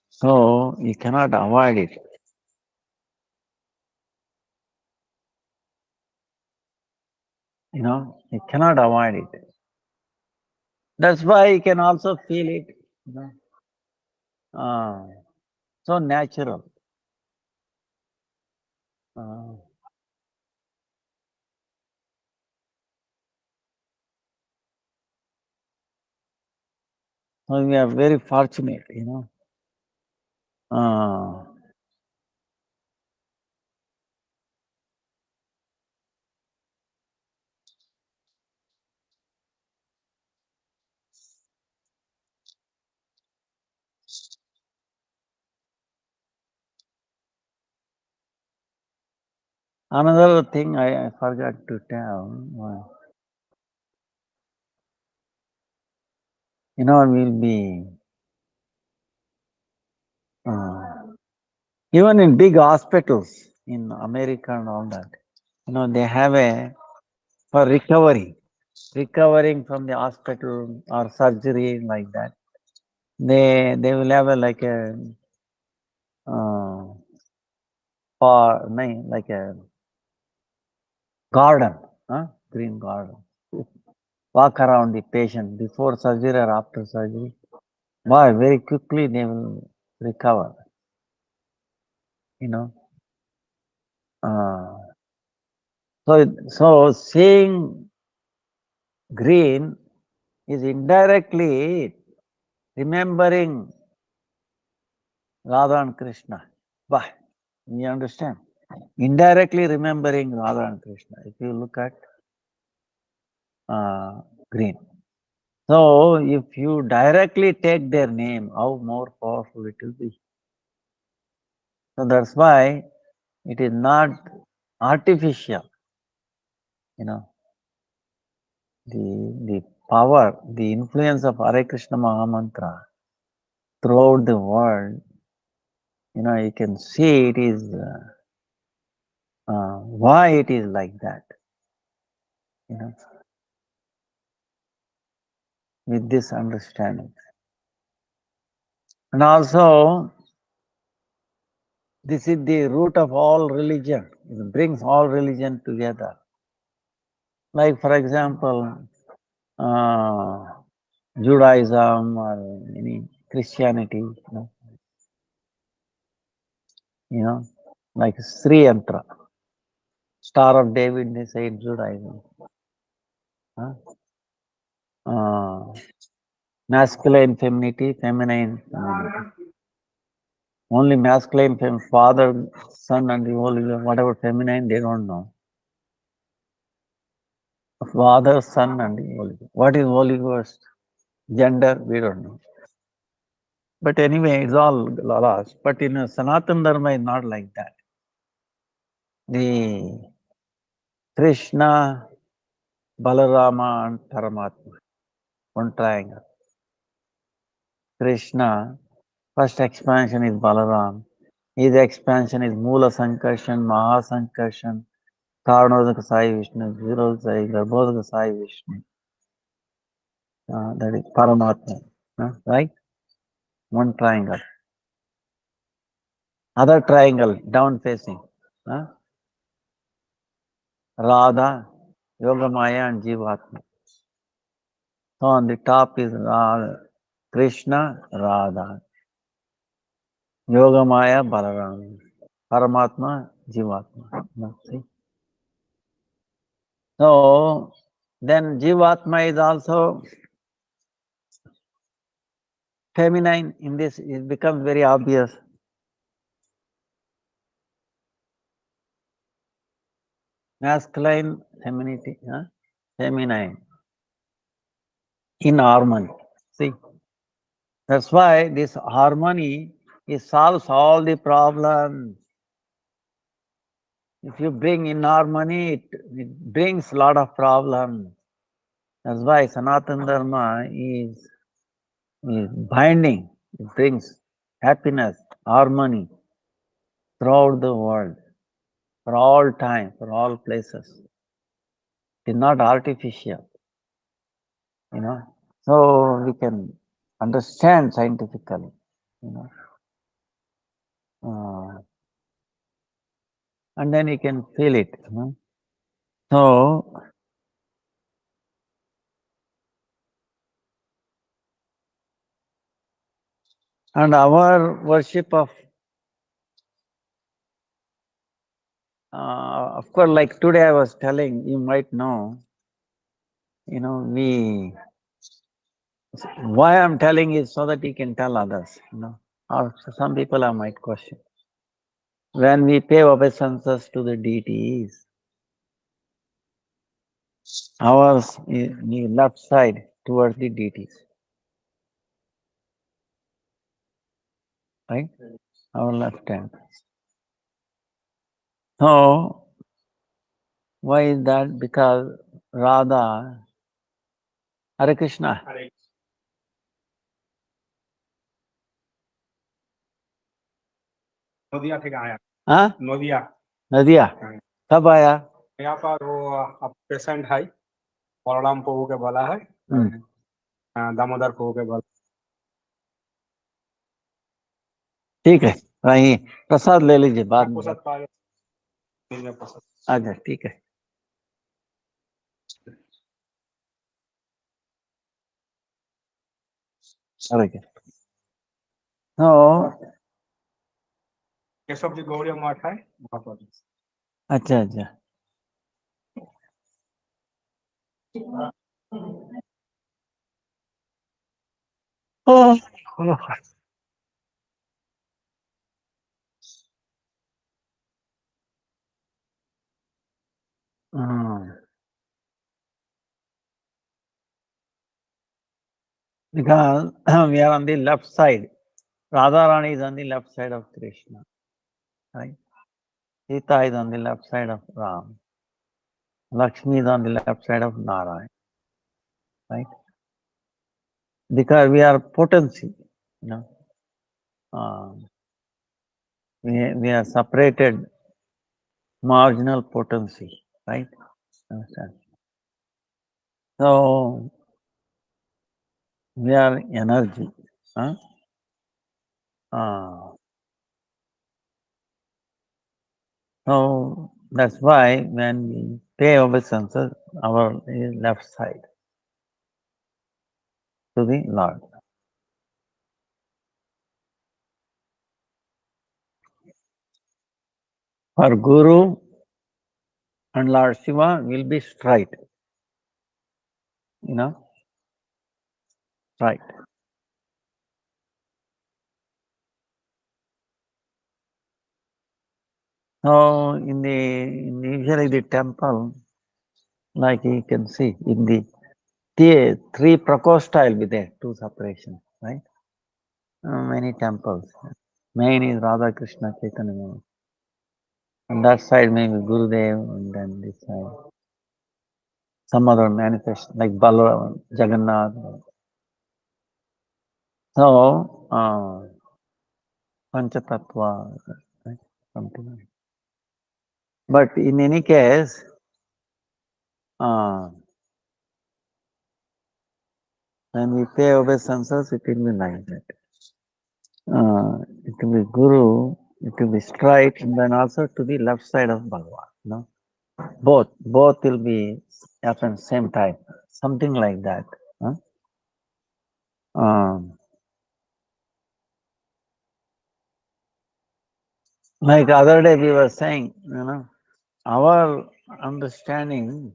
So you cannot avoid it. You cannot avoid it. That's why you can also feel it. So natural. So we are very fortunate, Another thing I forgot to tell, we'll be, even in big hospitals in America and all that, they have for recovering from the hospital or surgery like that, they will have like a like a garden, green garden. Walk around the patient before surgery or after surgery. Why? Very quickly they will recover. So seeing green is indirectly remembering Radha and Krishna. Why? You understand? Indirectly remembering Radha and Krishna. If you look at green. So if you directly take their name, how more powerful it will be. So that's why it is not artificial. The power, the influence of Hare Krishna Mahamantra throughout the world, you can see it is why it is like that. With this understanding. And also, this is the root of all religion. It brings all religion together. Like, for example, Judaism or any Christianity, like Sri Yantra, Star of David, they say in Judaism. Masculine femininity, feminine femininity. Only masculine, Father, Son, and the Holy Ghost, whatever feminine, they don't know. Father, Son, and the Holy Ghost. What is Holy Ghost? Gender, we don't know. But anyway, it's all lost. But in Sanatana Dharma, it's not like that. The Krishna Balarama and Paramatma, one triangle. Krishna, first expansion is Balaram. His expansion is Mula Sankarshan, Maha Sankarshan, Karanodaka Sai Vishnu, Zero Sai, Garbhodaka Sai Vishnu. That is Paramatma, right? One triangle. Other triangle, down facing. Radha, Yogamaya and Jivatma. So on the top is Radha, Krishna, Radha. Yogamaya, Balaram. Paramatma, Jivatma. See? So then Jivatma is also feminine in this, it becomes very obvious. Masculine, femininity, feminine, in harmony. See, that's why this harmony solves all the problems. If you bring in harmony, it brings a lot of problems. That's why Sanatana Dharma is binding. It brings happiness, harmony throughout the world, for all time, for all places. It is not artificial, So we can understand scientifically, and then you can feel it. So and our worship of course, like today I was telling, you might know, why I'm telling is so that you can tell others, or some people I might question. When we pay obeisances to the deities, ours is the left side towards the deities, right? Our left hand. So, why is that? Because Radha, Hare Krishna. नदिया থেকে आया हाँ? नदिया नदिया कब आया? यहाँ पर वो patient है बलराम प्रभु के बोला है दामोदर प्रभु के बोला ठीक है, वही प्रसाद ले लीजिए बाद में। प्रसाद पा गए प्रसाद अच्छा ठीक है। अरे तो केशव जी गौरी मठ है वहाँ पर। अच्छा अच्छा because we are on the left side. Radharani is on the left side of Krishna, right? Sita is on the left side of Ram. Lakshmi is on the left side of Narayan, right? Because we are potency, we are separated marginal potency, right? Understand? So we are energy. So that's why when we pay obeisances, our left side to the Lord. For Guru and Lord Shiva will be straight, right. So usually the temple, like you can see in the three prakosta will be there, two separations, right? Many temples. Main is Radha Krishna Chaitanya. On that side maybe Gurudev, and then this side some other manifest like Balaram, Jagannath. So, Panchatattva, right? Something like that. But in any case, when we pay obeisances, it will be like that. It will be Guru, it will be straight, and then also to the left side of Bhagavan. No, both will be happen same time, something like that. Huh? Like other day we were saying, our understanding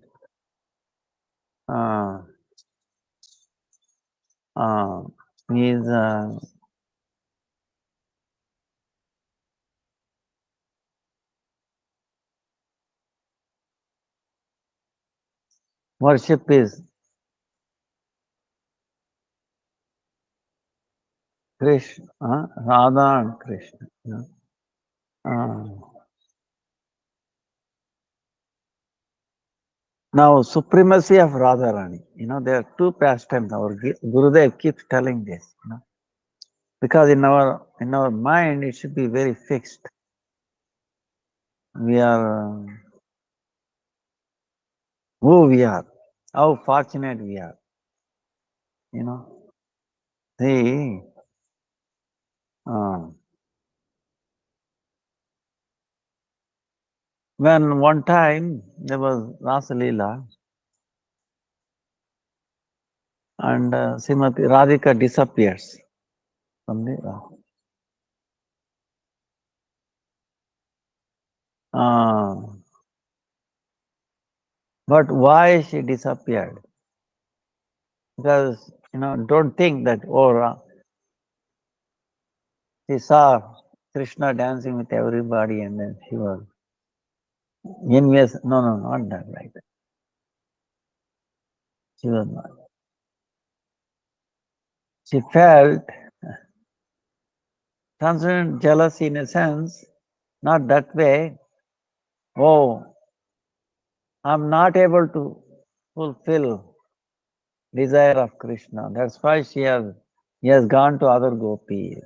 is worship is Krishna, Radha and Krishna. Now, supremacy of Radharani. There are two pastimes. Our Gurudev keeps telling this. Because in our mind it should be very fixed. We are who we are, how fortunate we are. See, when one time there was Rasa Leela and Srimati Radhika disappears from the but why she disappeared? Because, don't think that, she saw Krishna dancing with everybody and then she was envious. No, not that like that. She was not. She felt transcendent jealousy in a sense, not that way. Oh, I'm not able to fulfill desire of Krishna. That's why he has gone to other gopis.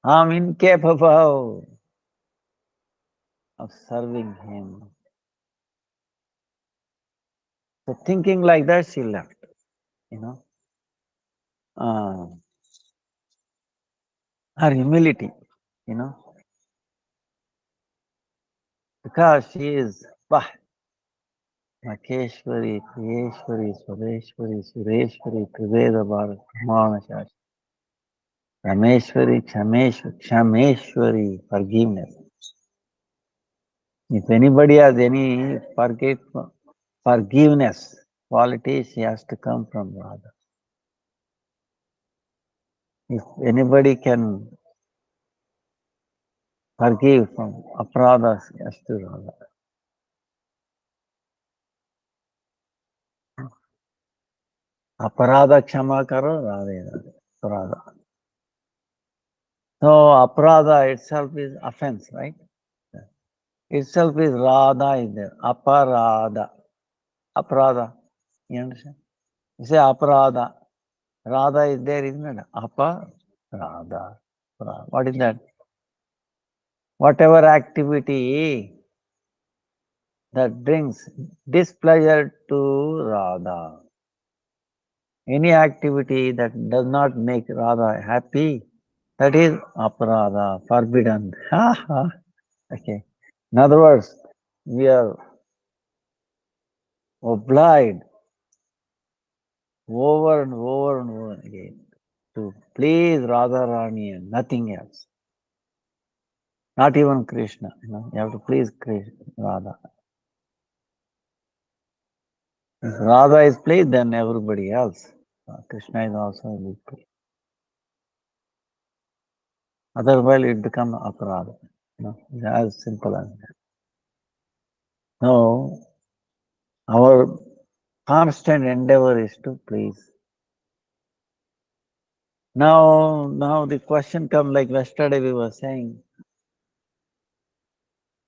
I'm incapable of serving him. So thinking like that, she left. Her humility, because she is Makeshwari, Priyeshwari, Swadeshwari, Sureshwari, Triveda Bharat, Pramana Shastri, Rameshwari, Kshameshwari, forgiveness. If anybody has any forgiveness quality, she has to come from Radha. If anybody can forgive from aparadha, she has to Radha. Aparadha kshama karo, Radhe Radhe. Aparadha. So aparadha itself is offense, right? Itself is Radha is there. Aparadha. Aparadha. You understand? You say aparadha. Radha is there, isn't it? Aparadha. What is that? Whatever activity that brings displeasure to Radha. Any activity that does not make Radha happy, that is aparadha, forbidden. Okay. In other words, we are obliged over and over and over again to please Radharani and nothing else. Not even Krishna. You have to please Krishna, Radha. If Radha is pleased, then everybody else. Krishna is also pleased. Otherwise, it becomes aparadha. It's as simple as that. So, our constant endeavor is to please. Now the question comes like yesterday we were saying,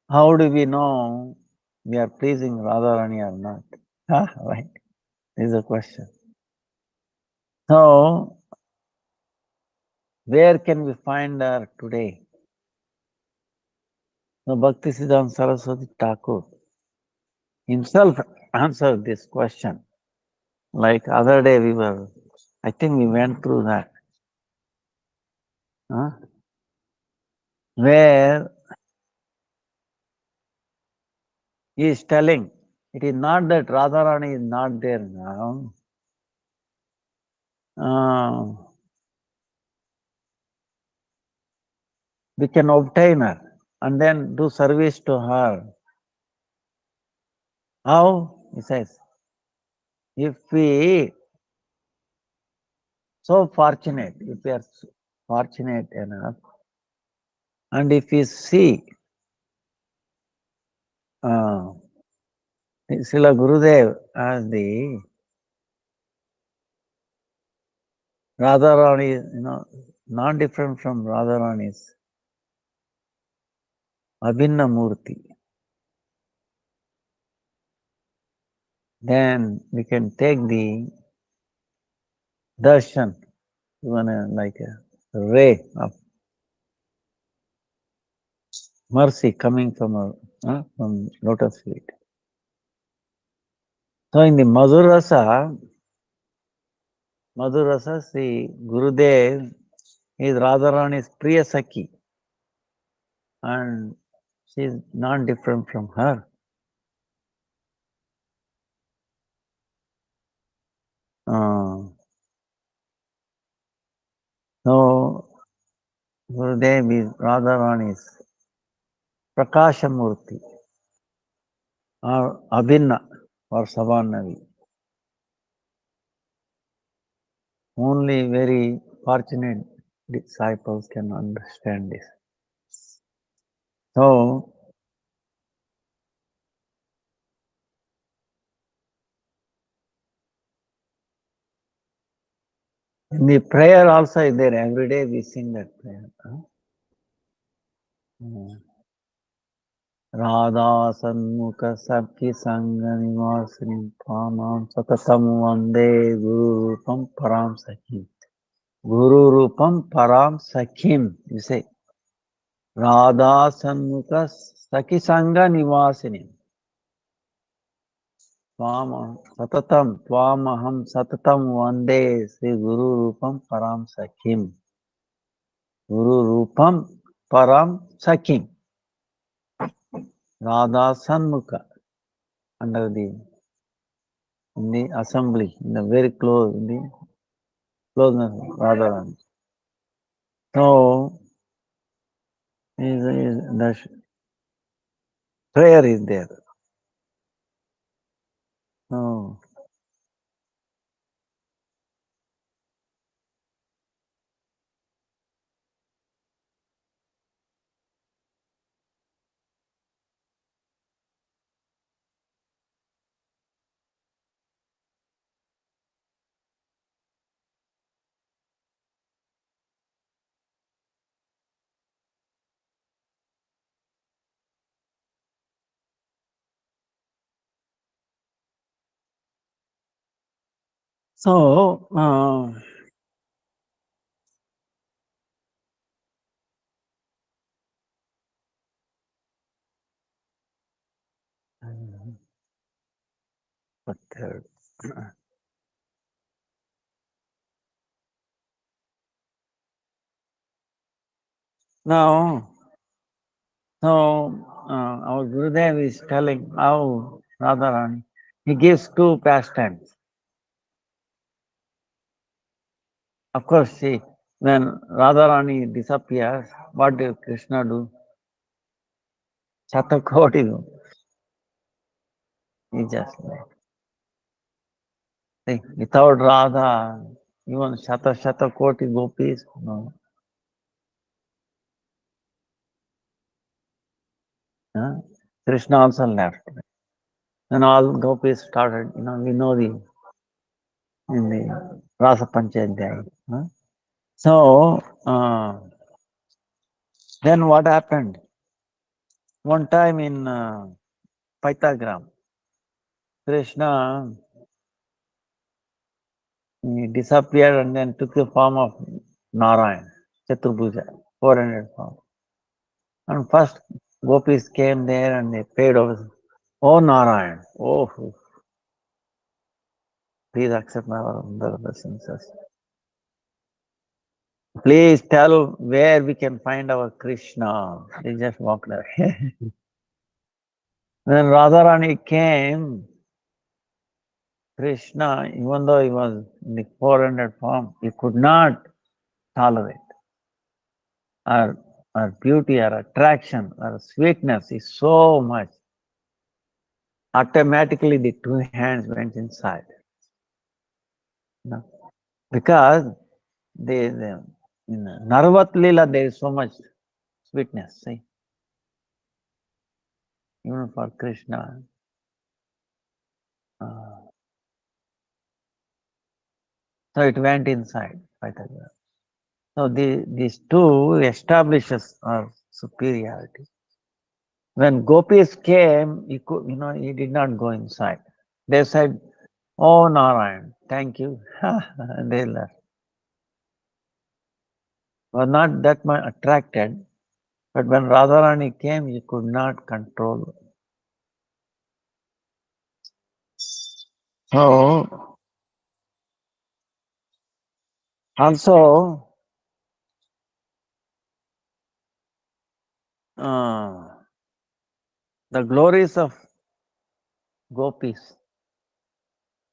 how do we know we are pleasing Radharani or not? Right? This is a question. So, where can we find her today? So, Bhaktisiddhanta Saraswati Thakur himself answered this question. Like other day I think we went through that. Where he is telling, it is not that Radharani is not there now. We can obtain her and then do service to her. How? He says, if we so fortunate, if we are fortunate enough, and if we see Srila Gurudev as the Radharani, not different from Radharani's Abhinna Murti, then we can take the darshan, even like a ray of mercy coming from lotus feet. So in the Madhurasa, see, Gurudev is Radharani's Priya Sakhi, and she is not different from her. So Gurudev is Radharani's Prakashamurti or Abhinna or Savarnavi. Only very fortunate disciples can understand this. So, in the prayer also is there. Every day we sing that prayer. Radha Sanmukha Sabki Sangha Nivasini Pamam Satatam Vande Guru Rupam Param Sakhim. Guru Rupam Param Sakhim, you say. Radha Sanmukha Sakhi Sangha Nivasini. Satatam Twamaham Satatam Vande Sri Guru Rupam Param Sakhim. Guru Rupam Param Sakhim. Radha Sanmukha. Under in the assembly, in the very close, in the closeness of Radharani. So, the prayer is there. So, but now, our Gurudev is telling how Radharani, he gives two pastimes. Of course, see, when Radharani disappears, what did Krishna do? Shatakoti do. He just left. See, without Radha, even Shatakoti gopis, no. Krishna also left. And all gopis started, we know in the Rasa Panchadhyaya. So, then what happened? One time in Pythagram. Krishna, he disappeared and then took the form of Narayan, Chaturbhuja, 400 form. And first gopis came there and they paid over. Oh Narayan, oh, please accept my obeisances. Please tell where we can find our Krishna. They just walked away. When Radharani came, Krishna, even though he was in the 400 form, he could not tolerate. Our beauty, our attraction, our sweetness is so much. Automatically the two hands went inside. No? Because in Narvat Lila there is so much sweetness, see? Even for Krishna. So it went inside. So these two establishes our superiority. When gopis came, he could, he did not go inside. They said, "Oh Narayan, thank you," and they left. Were not that much attracted, but when Radharani came, he could not control. So also. The glories of gopis.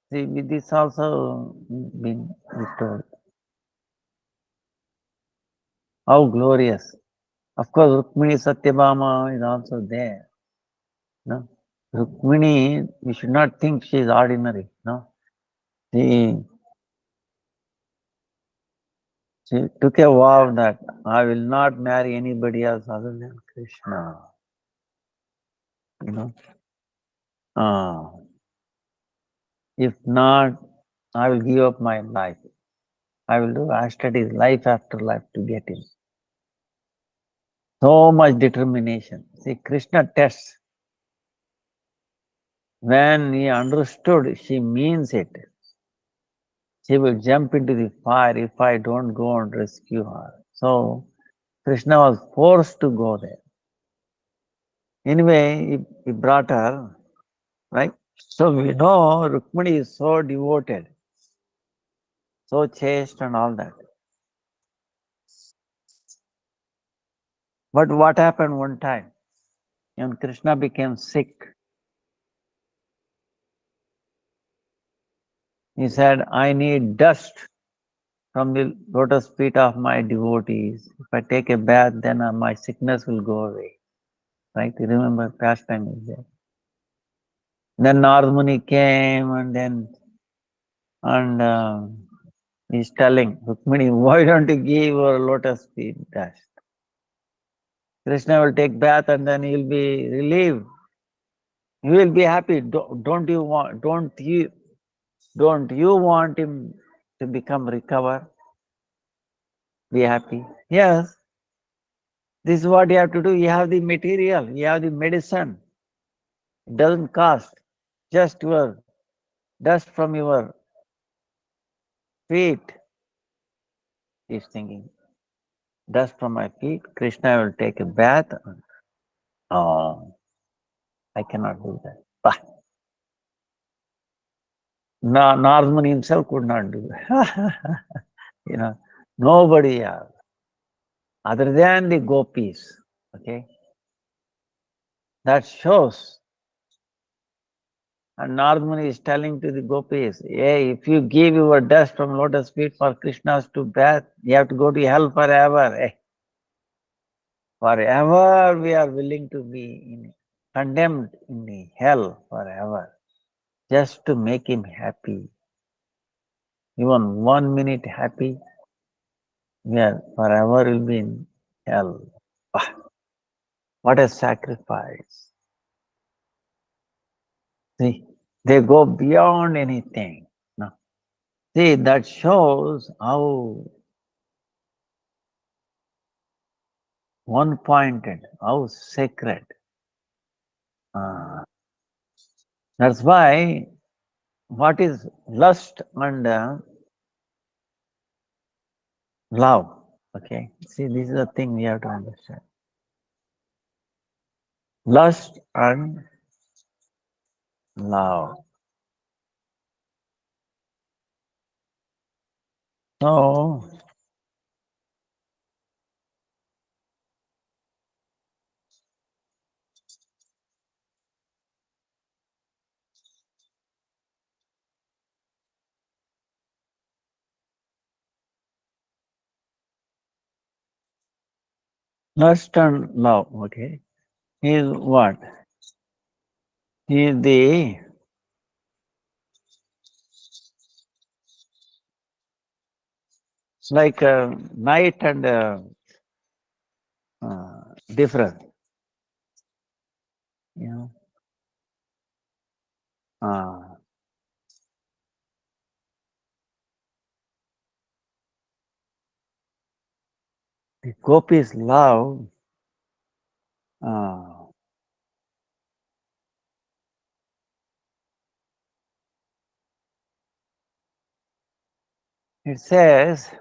See, this also been told. How glorious. Of course, Rukmini Satyabhama is also there. No? Rukmini, we should not think she is ordinary. No? She took a vow that I will not marry anybody else other than Krishna. If not, I will give up my life. I will do studies life after life to get him. So much determination. See, Krishna tests. When he understood she means it, she will jump into the fire if I don't go and rescue her. So Krishna was forced to go there. Anyway, he brought her, right? So we know Rukmini is so devoted, so chaste and all that. But what happened one time? When Krishna became sick, he said, I need dust from the lotus feet of my devotees. If I take a bath, then my sickness will go away. Right? You remember pastime is there. Then Narmuni came and he's telling Rukmini, why don't you give your lotus feet dust? Krishna will take bath and then he'll be relieved. He will be happy. Don't you want him to recover? Be happy. Yes. This is what you have to do. You have the material, you have the medicine. It doesn't cost. Just your dust from your feet. He's thinking, dust from my feet, Krishna will take a bath. Oh, I cannot do that. Bah. Narmani himself could not do that. Nobody else. Other than the gopis. Okay. That shows. And Narmani is telling to the gopis, hey, if you give your dust from lotus feet for Krishna's to bath, you have to go to hell forever. Hey. Forever we are willing to be condemned in the hell forever, just to make him happy. Even 1 minute happy, we are forever will be in hell. What a sacrifice. See, they go beyond anything. No. See, that shows how one-pointed, how sacred That's why what is lust and love? Okay, see, this is the thing we have to understand. Lust and love. So, lust and love, okay, is what? Is the like night and different, you know. Uh, the gopis love. Uh, it says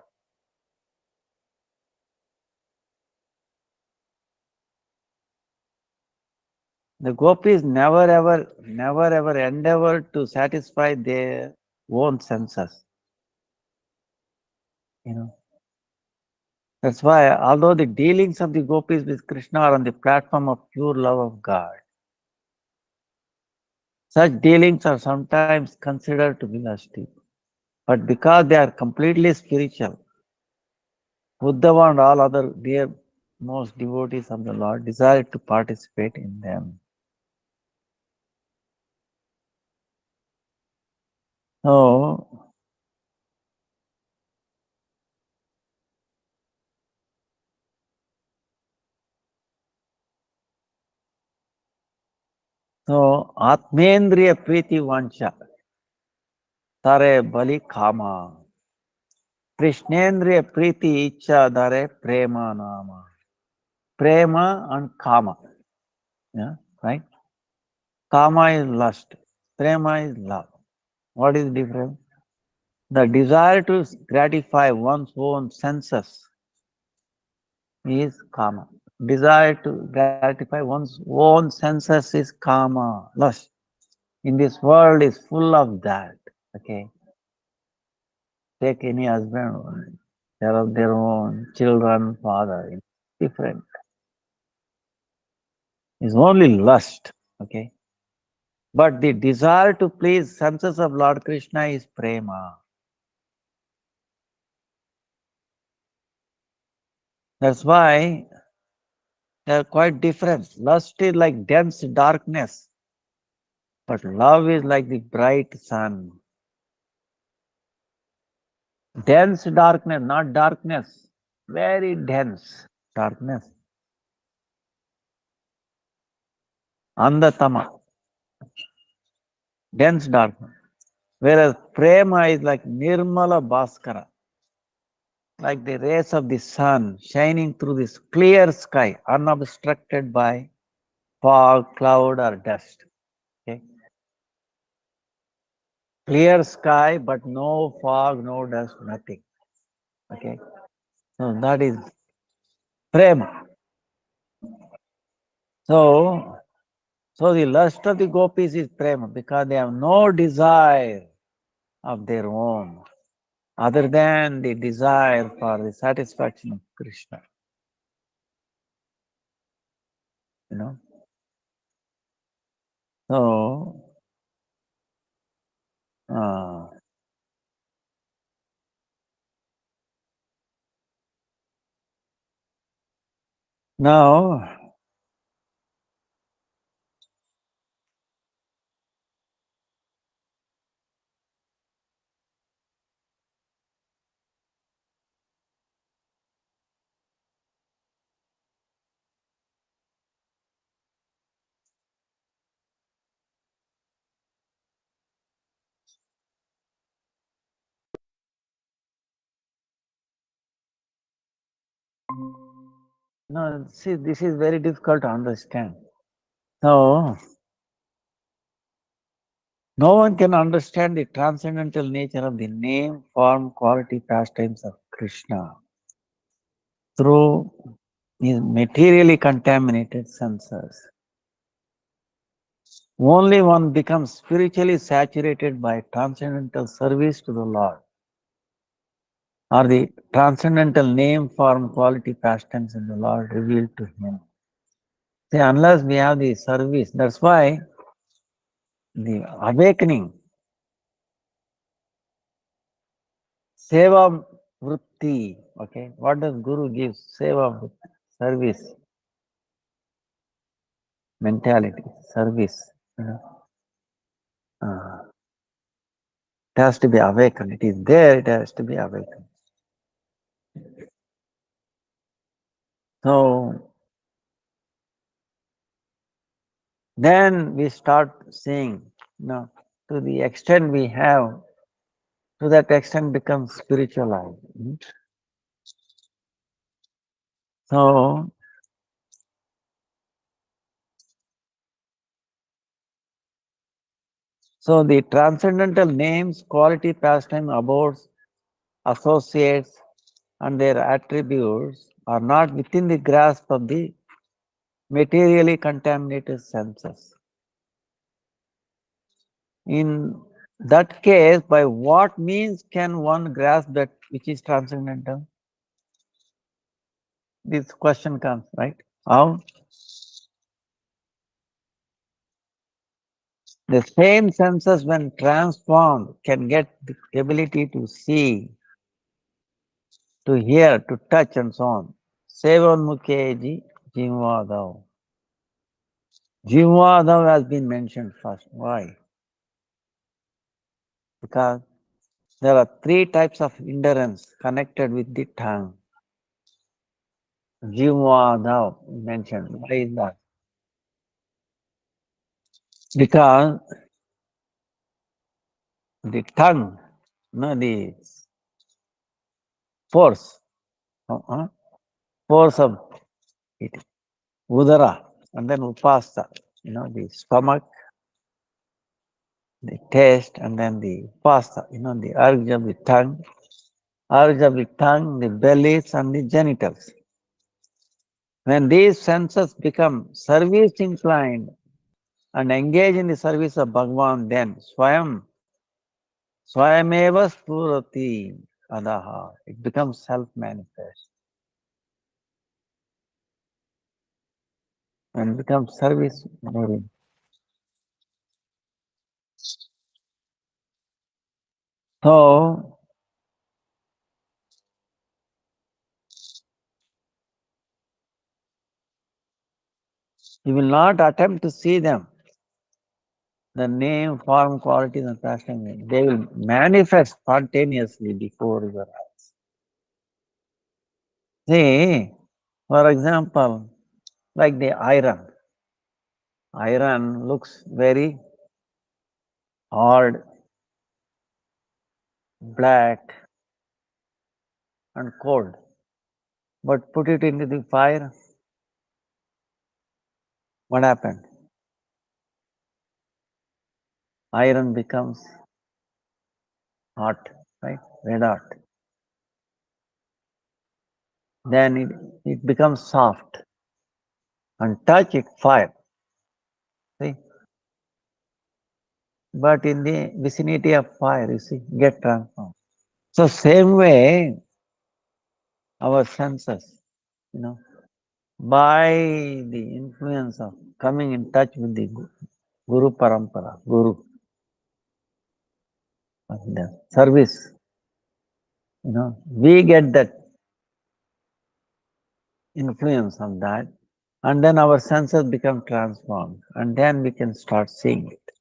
the gopis never ever endeavor to satisfy their own senses. You know, that's why, although the dealings of the gopis with Krishna are on the platform of pure love of God, such dealings are sometimes considered to be lusty. But because they are completely spiritual, Uddhava and all other dear most devotees of the Lord desire to participate in them. So, Atmendriya Priti Vancha, Tare Bali Kama, Krishnendriya Priti Icha Dare Prema Nama. Prema and Kama. Yeah, right? Kama is lust, Prema is love. What is the difference? The desire to gratify one's own senses is Kama. Desire to gratify one's own senses is Kama, lust. In this world is full of that. Okay. Take any husband, they have their own children, father. It's different. It's only lust. Okay. But the desire to please senses of Lord Krishna is prema. That's why they are quite different. Lust is like dense darkness, but love is like the bright sun. Dense darkness, not darkness, very dense darkness. Andatama, dense darkness. Whereas prema is like nirmala bhaskara, like the rays of the sun shining through this clear sky, unobstructed by fog, cloud, or dust. Okay? Clear sky, but no fog, no dust, nothing. Okay? So that is prema. So, the lust of the gopis is prema because they have no desire of their own other than the desire for the satisfaction of Krishna. You know? So, now, no, see, this is very difficult to understand. So, No one can understand the transcendental nature of the name, form, quality, pastimes of Krishna through his materially contaminated senses. Only one becomes spiritually saturated by transcendental service to the Lord, or the transcendental name, form, quality, pastimes in the Lord revealed to him. See, unless we have the service, that's why the awakening, seva vritti, okay, what does Guru give? Seva vritti, service, mentality, service. You know. It has to be awakened. It is there, it has to be awakened. So, then we start seeing, you know, to the extent we have, to that extent becomes spiritualized. So, the transcendental names, quality, pastime, abodes, associates, and their attributes are not within the grasp of the materially contaminated senses. In that case, by what means can one grasp that which is transcendental? This question comes, right? How? The same senses, when transformed, can get the ability to see, to hear, to touch, and so on. Sevonmukheji Jivadav. Jivadav has been mentioned first. Why? Because there are three types of endurance connected with the tongue. Jivadav mentioned. Why is that? Because the tongue, no, the force, force of it, udara, and then upasta, the stomach, the taste, and then the pasta, the urge of the tongue, the bellies, and the genitals. When these senses become service inclined and engage in the service of Bhagavan, then Swayameva Spurati Adaha, it becomes self-manifest. And becomes service oriented. So, you will not attempt to see them. The name, form, qualities, and passion, they will manifest spontaneously before your eyes. See, for example, like the iron. Iron looks very hard, black, and cold. But put it into the fire, what happened? Iron becomes hot, right? Red hot. Then it becomes soft. And touch it, fire. See? But in the vicinity of fire, you see, get transformed. So same way, our senses, by the influence of coming in touch with the Guru Parampara, Guru, the service, we get that influence of that, and then our senses become transformed, and then we can start seeing it.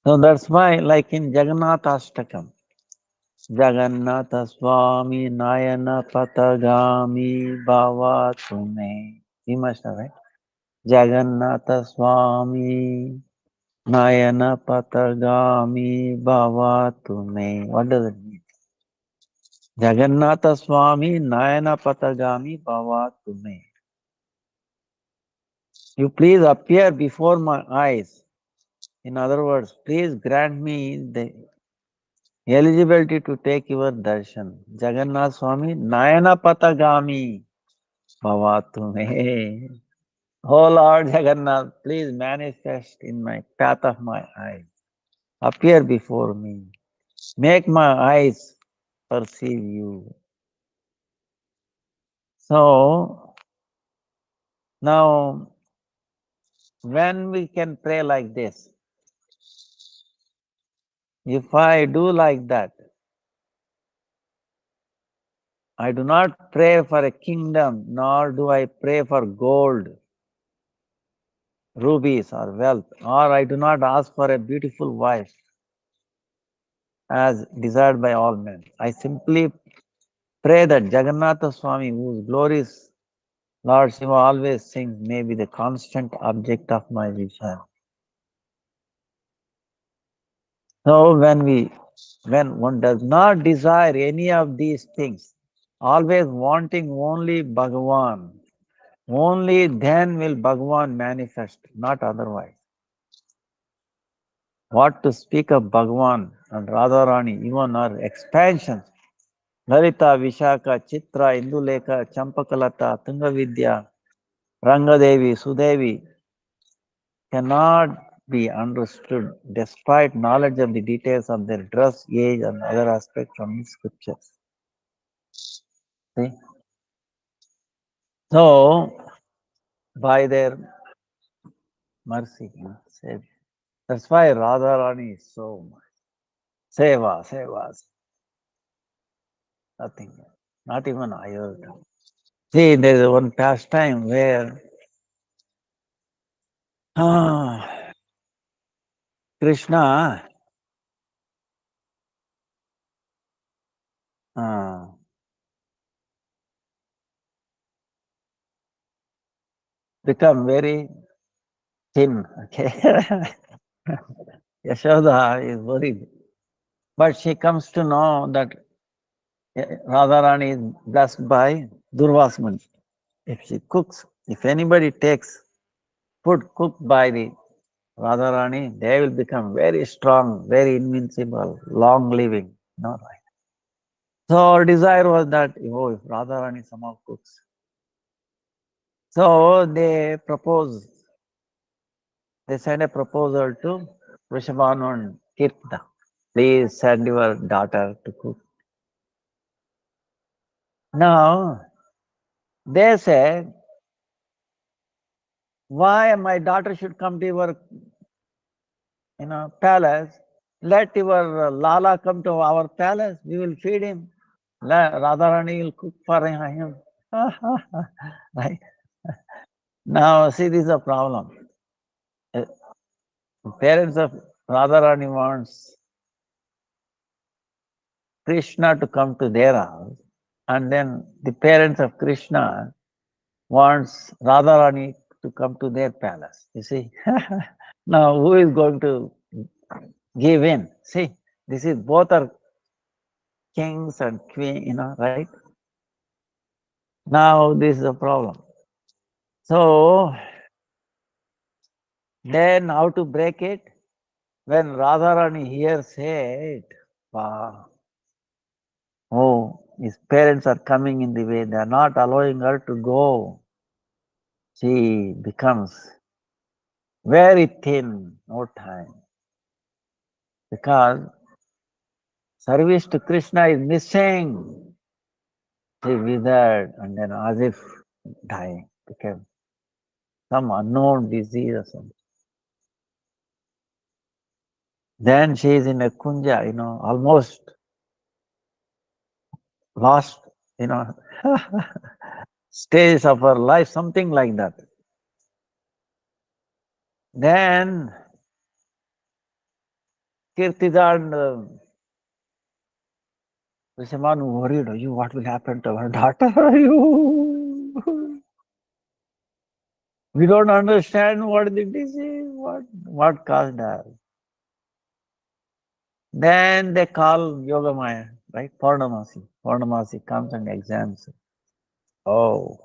So that's why, like in Jagannath Ashtakam, Jagannatha Swami Nayana Patagami Bhava Tume. You must have it. Jagannatha Swami Nayana Patagami Bhava Tume. What does it mean? Jagannatha Swami Nayana Patagami Bhavatu me. You please appear before my eyes. In other words, please grant me the eligibility to take your darshan. Jagannath Swami Nayana Patagami Bhavatu me. Oh Lord Jagannath, please manifest in my path of my eyes. Appear before me. Make my eyes perceive you. So, now, when we can pray like this, if I do like that, I do not pray for a kingdom, nor do I pray for gold, rubies, or wealth, or I do not ask for a beautiful wife as desired by all men. I simply pray that Jagannatha Swami, whose glories Lord Shiva always sings, may be the constant object of my vision. So when one does not desire any of these things, always wanting only Bhagavan, only then will Bhagavan manifest, not otherwise. What to speak of Bhagavan and Radharani, even our expansions, Lalita, Vishaka, Chitra, Indulekha, Champakalata, Tungavidya, Rangadevi, Sudevi, cannot be understood despite knowledge of the details of their dress, age, and other aspects from the scriptures. See? So, by their mercy, save. That's why Radharani is so much. Sevas. Nothing. Not even iota. See, there is one pastime where Krishna become very thin. Okay. Yashoda is worried. But she comes to know that Radharani is blessed by Durvasman. If she cooks, if anybody takes food cooked by the Radharani, they will become very strong, very invincible, long living. No, right? So our desire was that, oh, if Radharani somehow cooks. So they send a proposal to Vrishabhanu and Kirtna. Please send your daughter to cook. Now, they say, why my daughter should come to your palace? Let your Lala come to our palace. We will feed him. Radharani will cook for him. Right? Now, see, this is a problem. Parents of Radharani wants Krishna to come to their house, and then the parents of Krishna wants Radharani to come to their palace. You see? Now, who is going to give in? See, this is both are kings and queen, right? Now, this is a problem. So, then how to break it? When Radharani hears it, wow, oh, his parents are coming in the way, they are not allowing her to go. She becomes very thin, no time. Because service to Krishna is missing. She withered and then as if dying, became some unknown disease or something. Then she is in a kunja, almost lost, stage of her life, something like that. Then Kirtida and Vrishabhanu worried, what will happen to our daughter? We don't understand what the disease, what caused her. Then they call Yogamaya, right? Purnamasi. Purnamasi comes and examines it. Oh,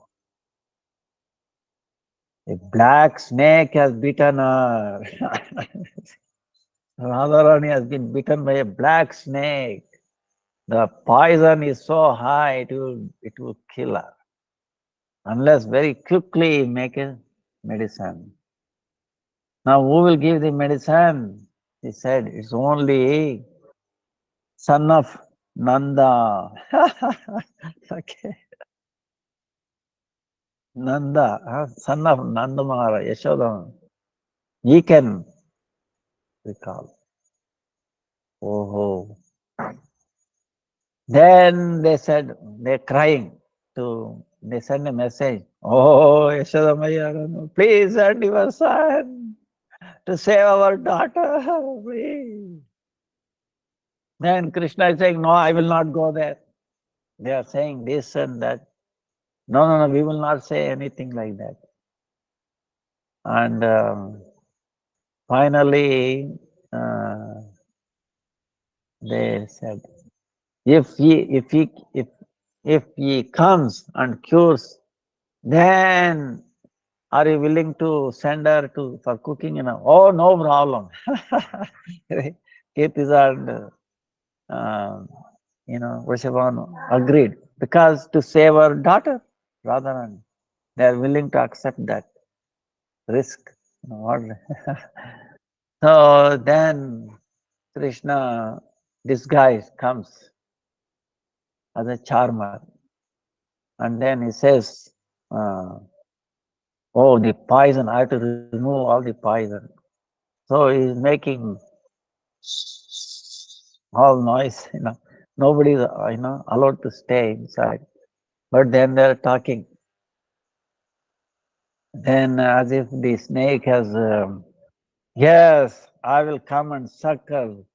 a black snake has bitten her. Radharani has been bitten by a black snake. The poison is so high, it will kill her. Unless very quickly make a medicine. Now who will give the medicine? He said, it's only son of Nanda. Okay. Nanda, son of Nanda Maharaj, Yashoda. He can recall. Oh. Then they said, they're crying. They send a message. Oh, Yashoda Maya, please send your son to save our daughter, please. Then Krishna is saying, no, I will not go there. They are saying this and that. No, we will not say anything like that. And finally, they said, if he comes and cures, then are you willing to send her for cooking? Oh, no problem. Kirtizar and Vrishabhanu agreed because to save her daughter, Radharani, they are willing to accept that risk. So then Krishna disguise comes as a charmer, and then he says, oh, the poison, I have to remove all the poison. So he's making all noise, nobody is allowed to stay inside. But then they're talking. Then as if the snake has, yes, I will come and suckle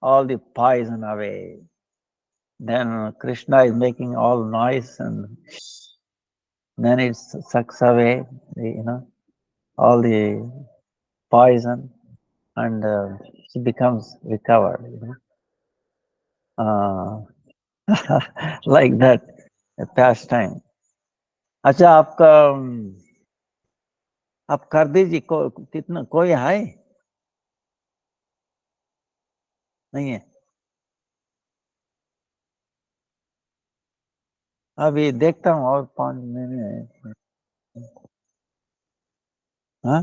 all the poison away. Then Krishna is making all noise and then it sucks away, all the poison and she becomes recovered. Like that, a pastime. अच्छा आपका आप कर दीजिए कितना कोई है नहीं है अभी देखता हूँ और 5 मिनट हाँ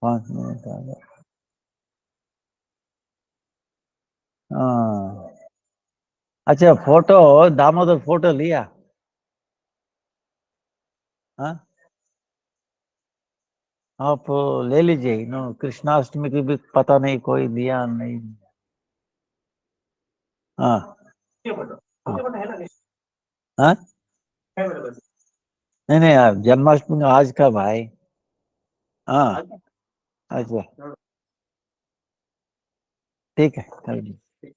5 मिनट आ गए हाँ अच्छा फोटो दामोदर फोटो लिया हाँ आप ले लीजिए कृष्णाष्टमी की भी पता नहीं कोई दिया नहीं हाँ हाँ नहीं आप जन्माष्टमी आज का भाई हाँ अच्छा ठीक है कर लीजिए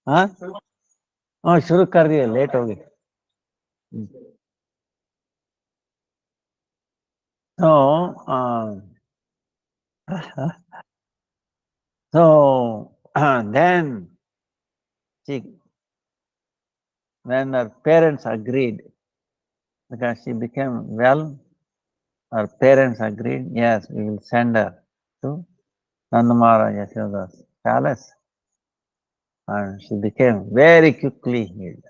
हाँ हाँ शुरू कर दिए लेट हो गई So then when her parents agreed, because she became well, her parents agreed, yes, we will send her to Nanda Maharaj Yashoda's palace. And she became very quickly healed.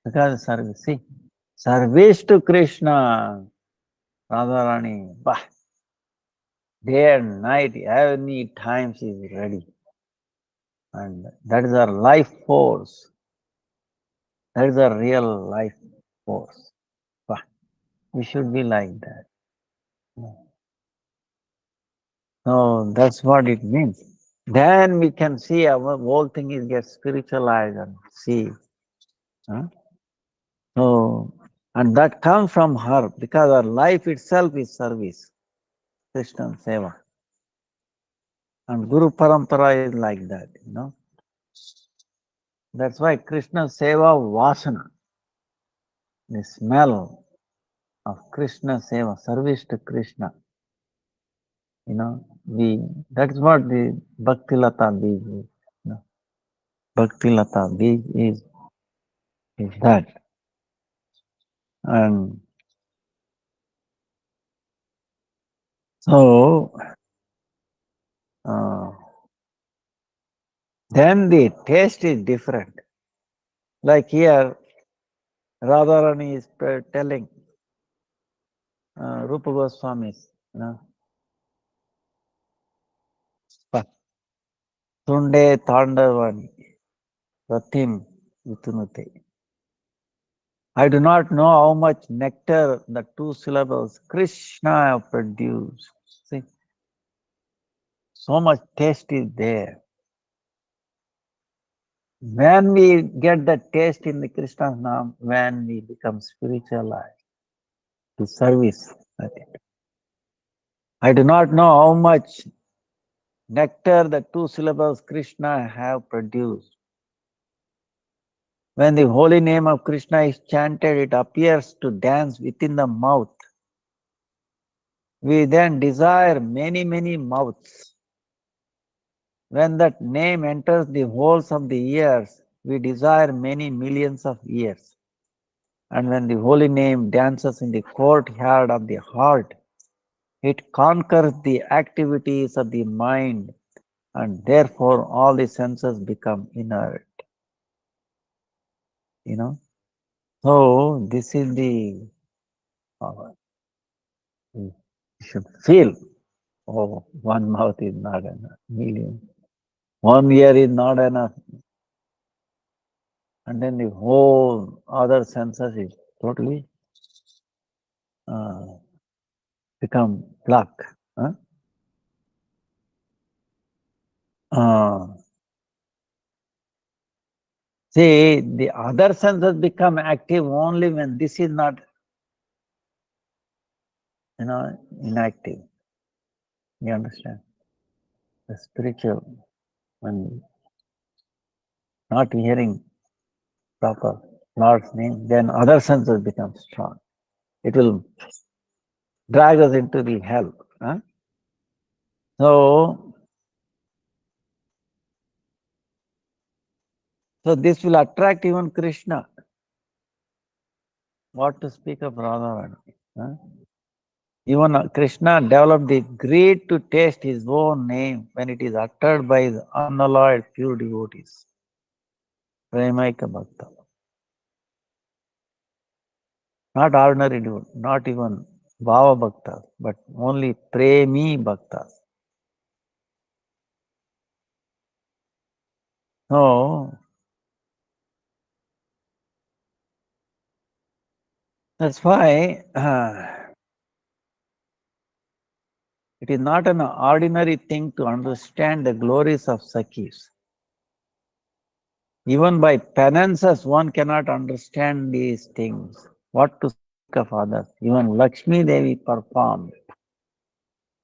Because service to Krishna, Radharani, day and night, any time she is ready. And that is her life force. That is her real life force. We should be like that. So that's what it means. Then we can see our whole thing is get spiritualized and see. So, and that comes from her because her life itself is service, Krishna Seva. And Guru Parampara is like that, That's why Krishna Seva Vasana, the smell of Krishna Seva, service to Krishna, That's what the Bhakti Lata Bij is. Bhakti Lata Bij is that. And so, then the taste is different. Like here, Radharani is telling Rupa Goswami, Tunde Tandavani, Ratim Vitunute. I do not know how much nectar the two syllables Krishna have produced. See, so much taste is there. When we get the taste in the Krishna's name, when we become spiritualized to service, I do not know how much nectar the two syllables Krishna have produced. When the holy name of Krishna is chanted, it appears to dance within the mouth. We then desire many, many mouths. When that name enters the holes of the ears, we desire many millions of ears. And when the holy name dances in the courtyard of the heart, it conquers the activities of the mind, and therefore all the senses become inert. So this is the, you should feel, oh, one mouth is not enough, million. One ear is not enough. And then the whole other senses is totally become black. See, the other senses become active only when this is not, inactive. You understand? The spiritual, when not hearing proper Lord's name, then other senses become strong. It will drag us into the hell. So this will attract even Krishna. What to speak of Radharani? Even Krishna developed the greed to taste his own name when it is uttered by his unalloyed pure devotees. Premaika Bhakta. Not ordinary devotee, not even Bhava Bhaktas, but only Premi Bhaktas. So, that's why it is not an ordinary thing to understand the glories of Sakhis. Even by penances, one cannot understand these things. What to speak of others? Even Lakshmi Devi performed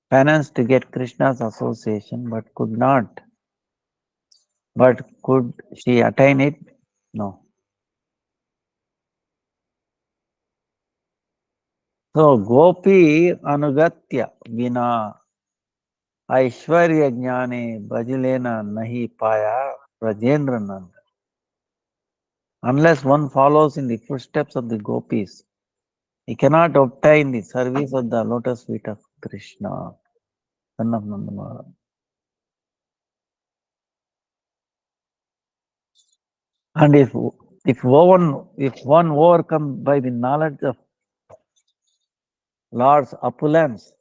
penance to get Krishna's association, but could not. But could she attain it? No. So, Gopi Anugatya Vina Aishwarya Jnane Bajilena Nahi Paya Rajendra Nanda. Unless one follows in the footsteps of the gopis, he cannot obtain the service of the lotus feet of Krishna, son of Nanda Maharaj. And if one overcome by the knowledge of Lord's opulence,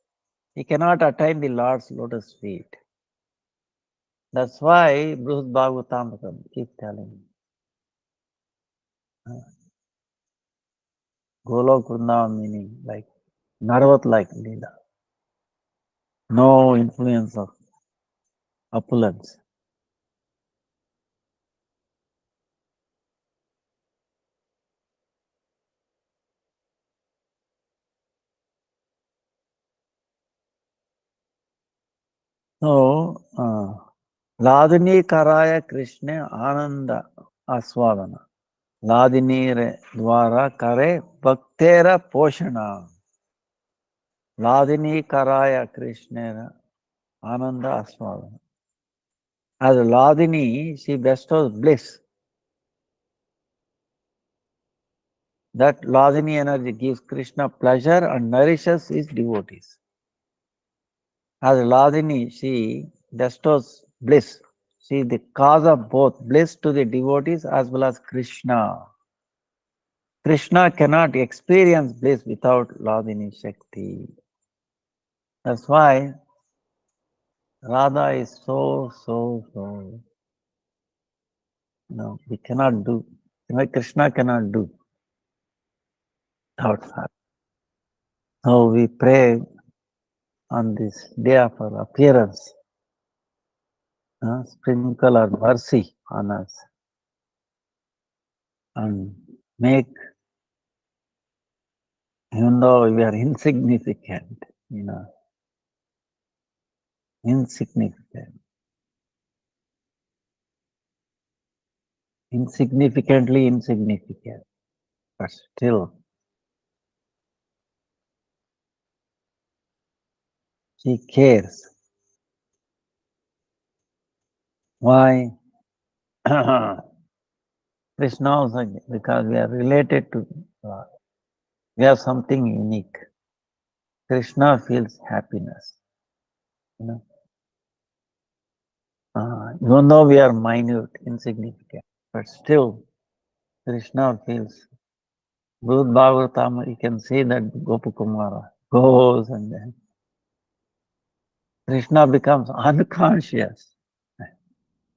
he cannot attain the Lord's lotus feet. That's why Bruce Bhagavatam keep telling Golok Vrindavan meaning like Narvat like Leela. No influence of opulence. So, Ladini Karaya Krishna Ananda Aswadana. Ladini Dwara Kare Bhaktera Poshana. Ladini Karaya Krishna Ananda Aswadana. As Ladini, she bestows bliss. That Ladini energy gives Krishna pleasure and nourishes his devotees. As Ladini, she bestows bliss. She is the cause of both bliss to the devotees as well as Krishna. Krishna cannot experience bliss without Ladini Shakti. That's why Radha is so. We cannot do. Krishna cannot do without her. So we pray on this day of her appearance, sprinkle our mercy on us and make, even though we are insignificant, insignificantly insignificant, but still she cares. Why? Krishna also, because we are related to God. We have something unique. Krishna feels happiness. Even though we are minute, insignificant, but still Krishna feels. Good Bhagavatam, you can see that Gopakumara goes and then Krishna becomes unconscious.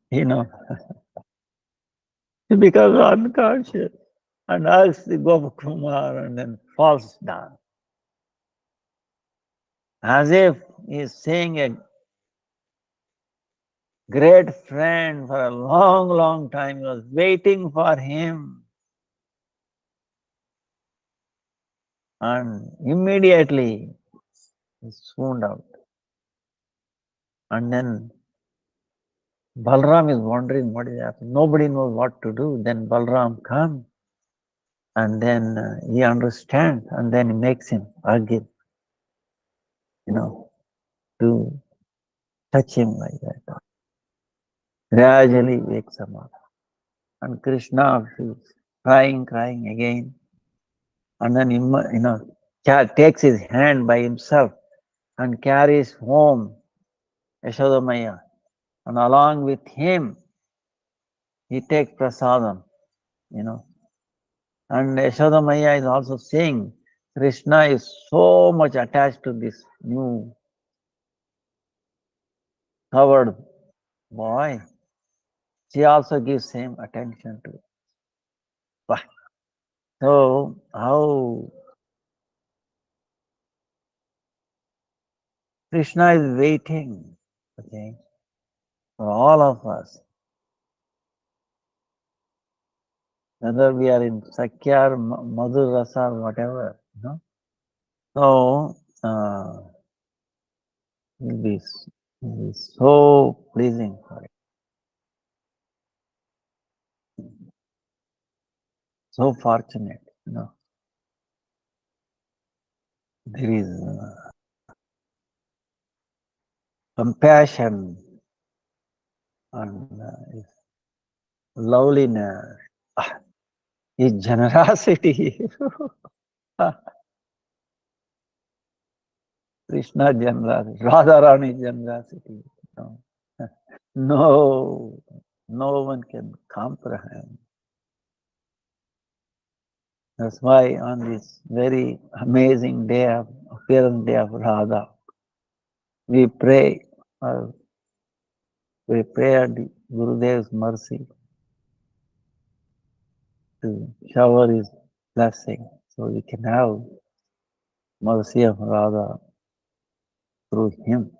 He becomes unconscious and asks the Gopakumara and then falls down. As if he is saying a great friend for a long time was waiting for him. And immediately he swooned out. And then Balram is wondering what is happening. Nobody knows what to do. Then Balram comes and then he understands and then he makes him hug him, to touch him like that. Gradually wakes him up. And Krishna feels crying again. And then, takes his hand by himself and carries home Yashoda Maya. And along with him, he takes prasadam, And Yashoda Maya is also saying, Krishna is so much attached to this new covered boy. She also gives same attention to it. So, how Krishna is waiting, for all of us. Whether we are in Sakya or Madhur Rasa or whatever, So, it will be so pleasing for it. So fortunate, There is compassion and loveliness, is generosity. Krishna generosity, Radharani generosity. No one can comprehend. That's why on this very amazing day of appearance day of Radha, we pray at the Gurudev's mercy to shower his blessing so we can have mercy of Radha through him,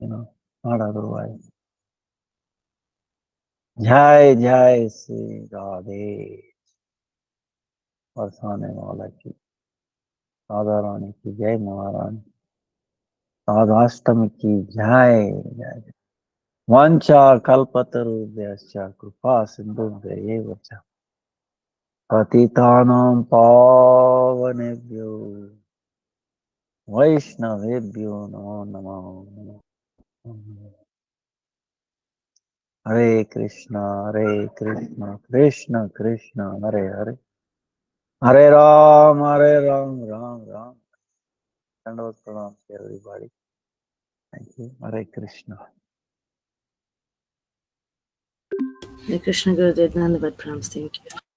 not otherwise. Jai Jai Sri Radhe बरसाने वाला की राधा रानी की जय महारानी राधाष्टमी की जय जय वांछा कल्पतरुभ्यश्च कृपा सिन्धुभ्यैव च पतितानां पावनेभ्यो वैष्णवेभ्यो नमो नमः। Hare Krishna, Krishna Krishna, Hare Hare, Hare Ram, Ram Ram. Dandavat pranam to everybody. Thank you. Hare Krishna. Hare Krishna Gurudev, Dandavat pranams. Thank you.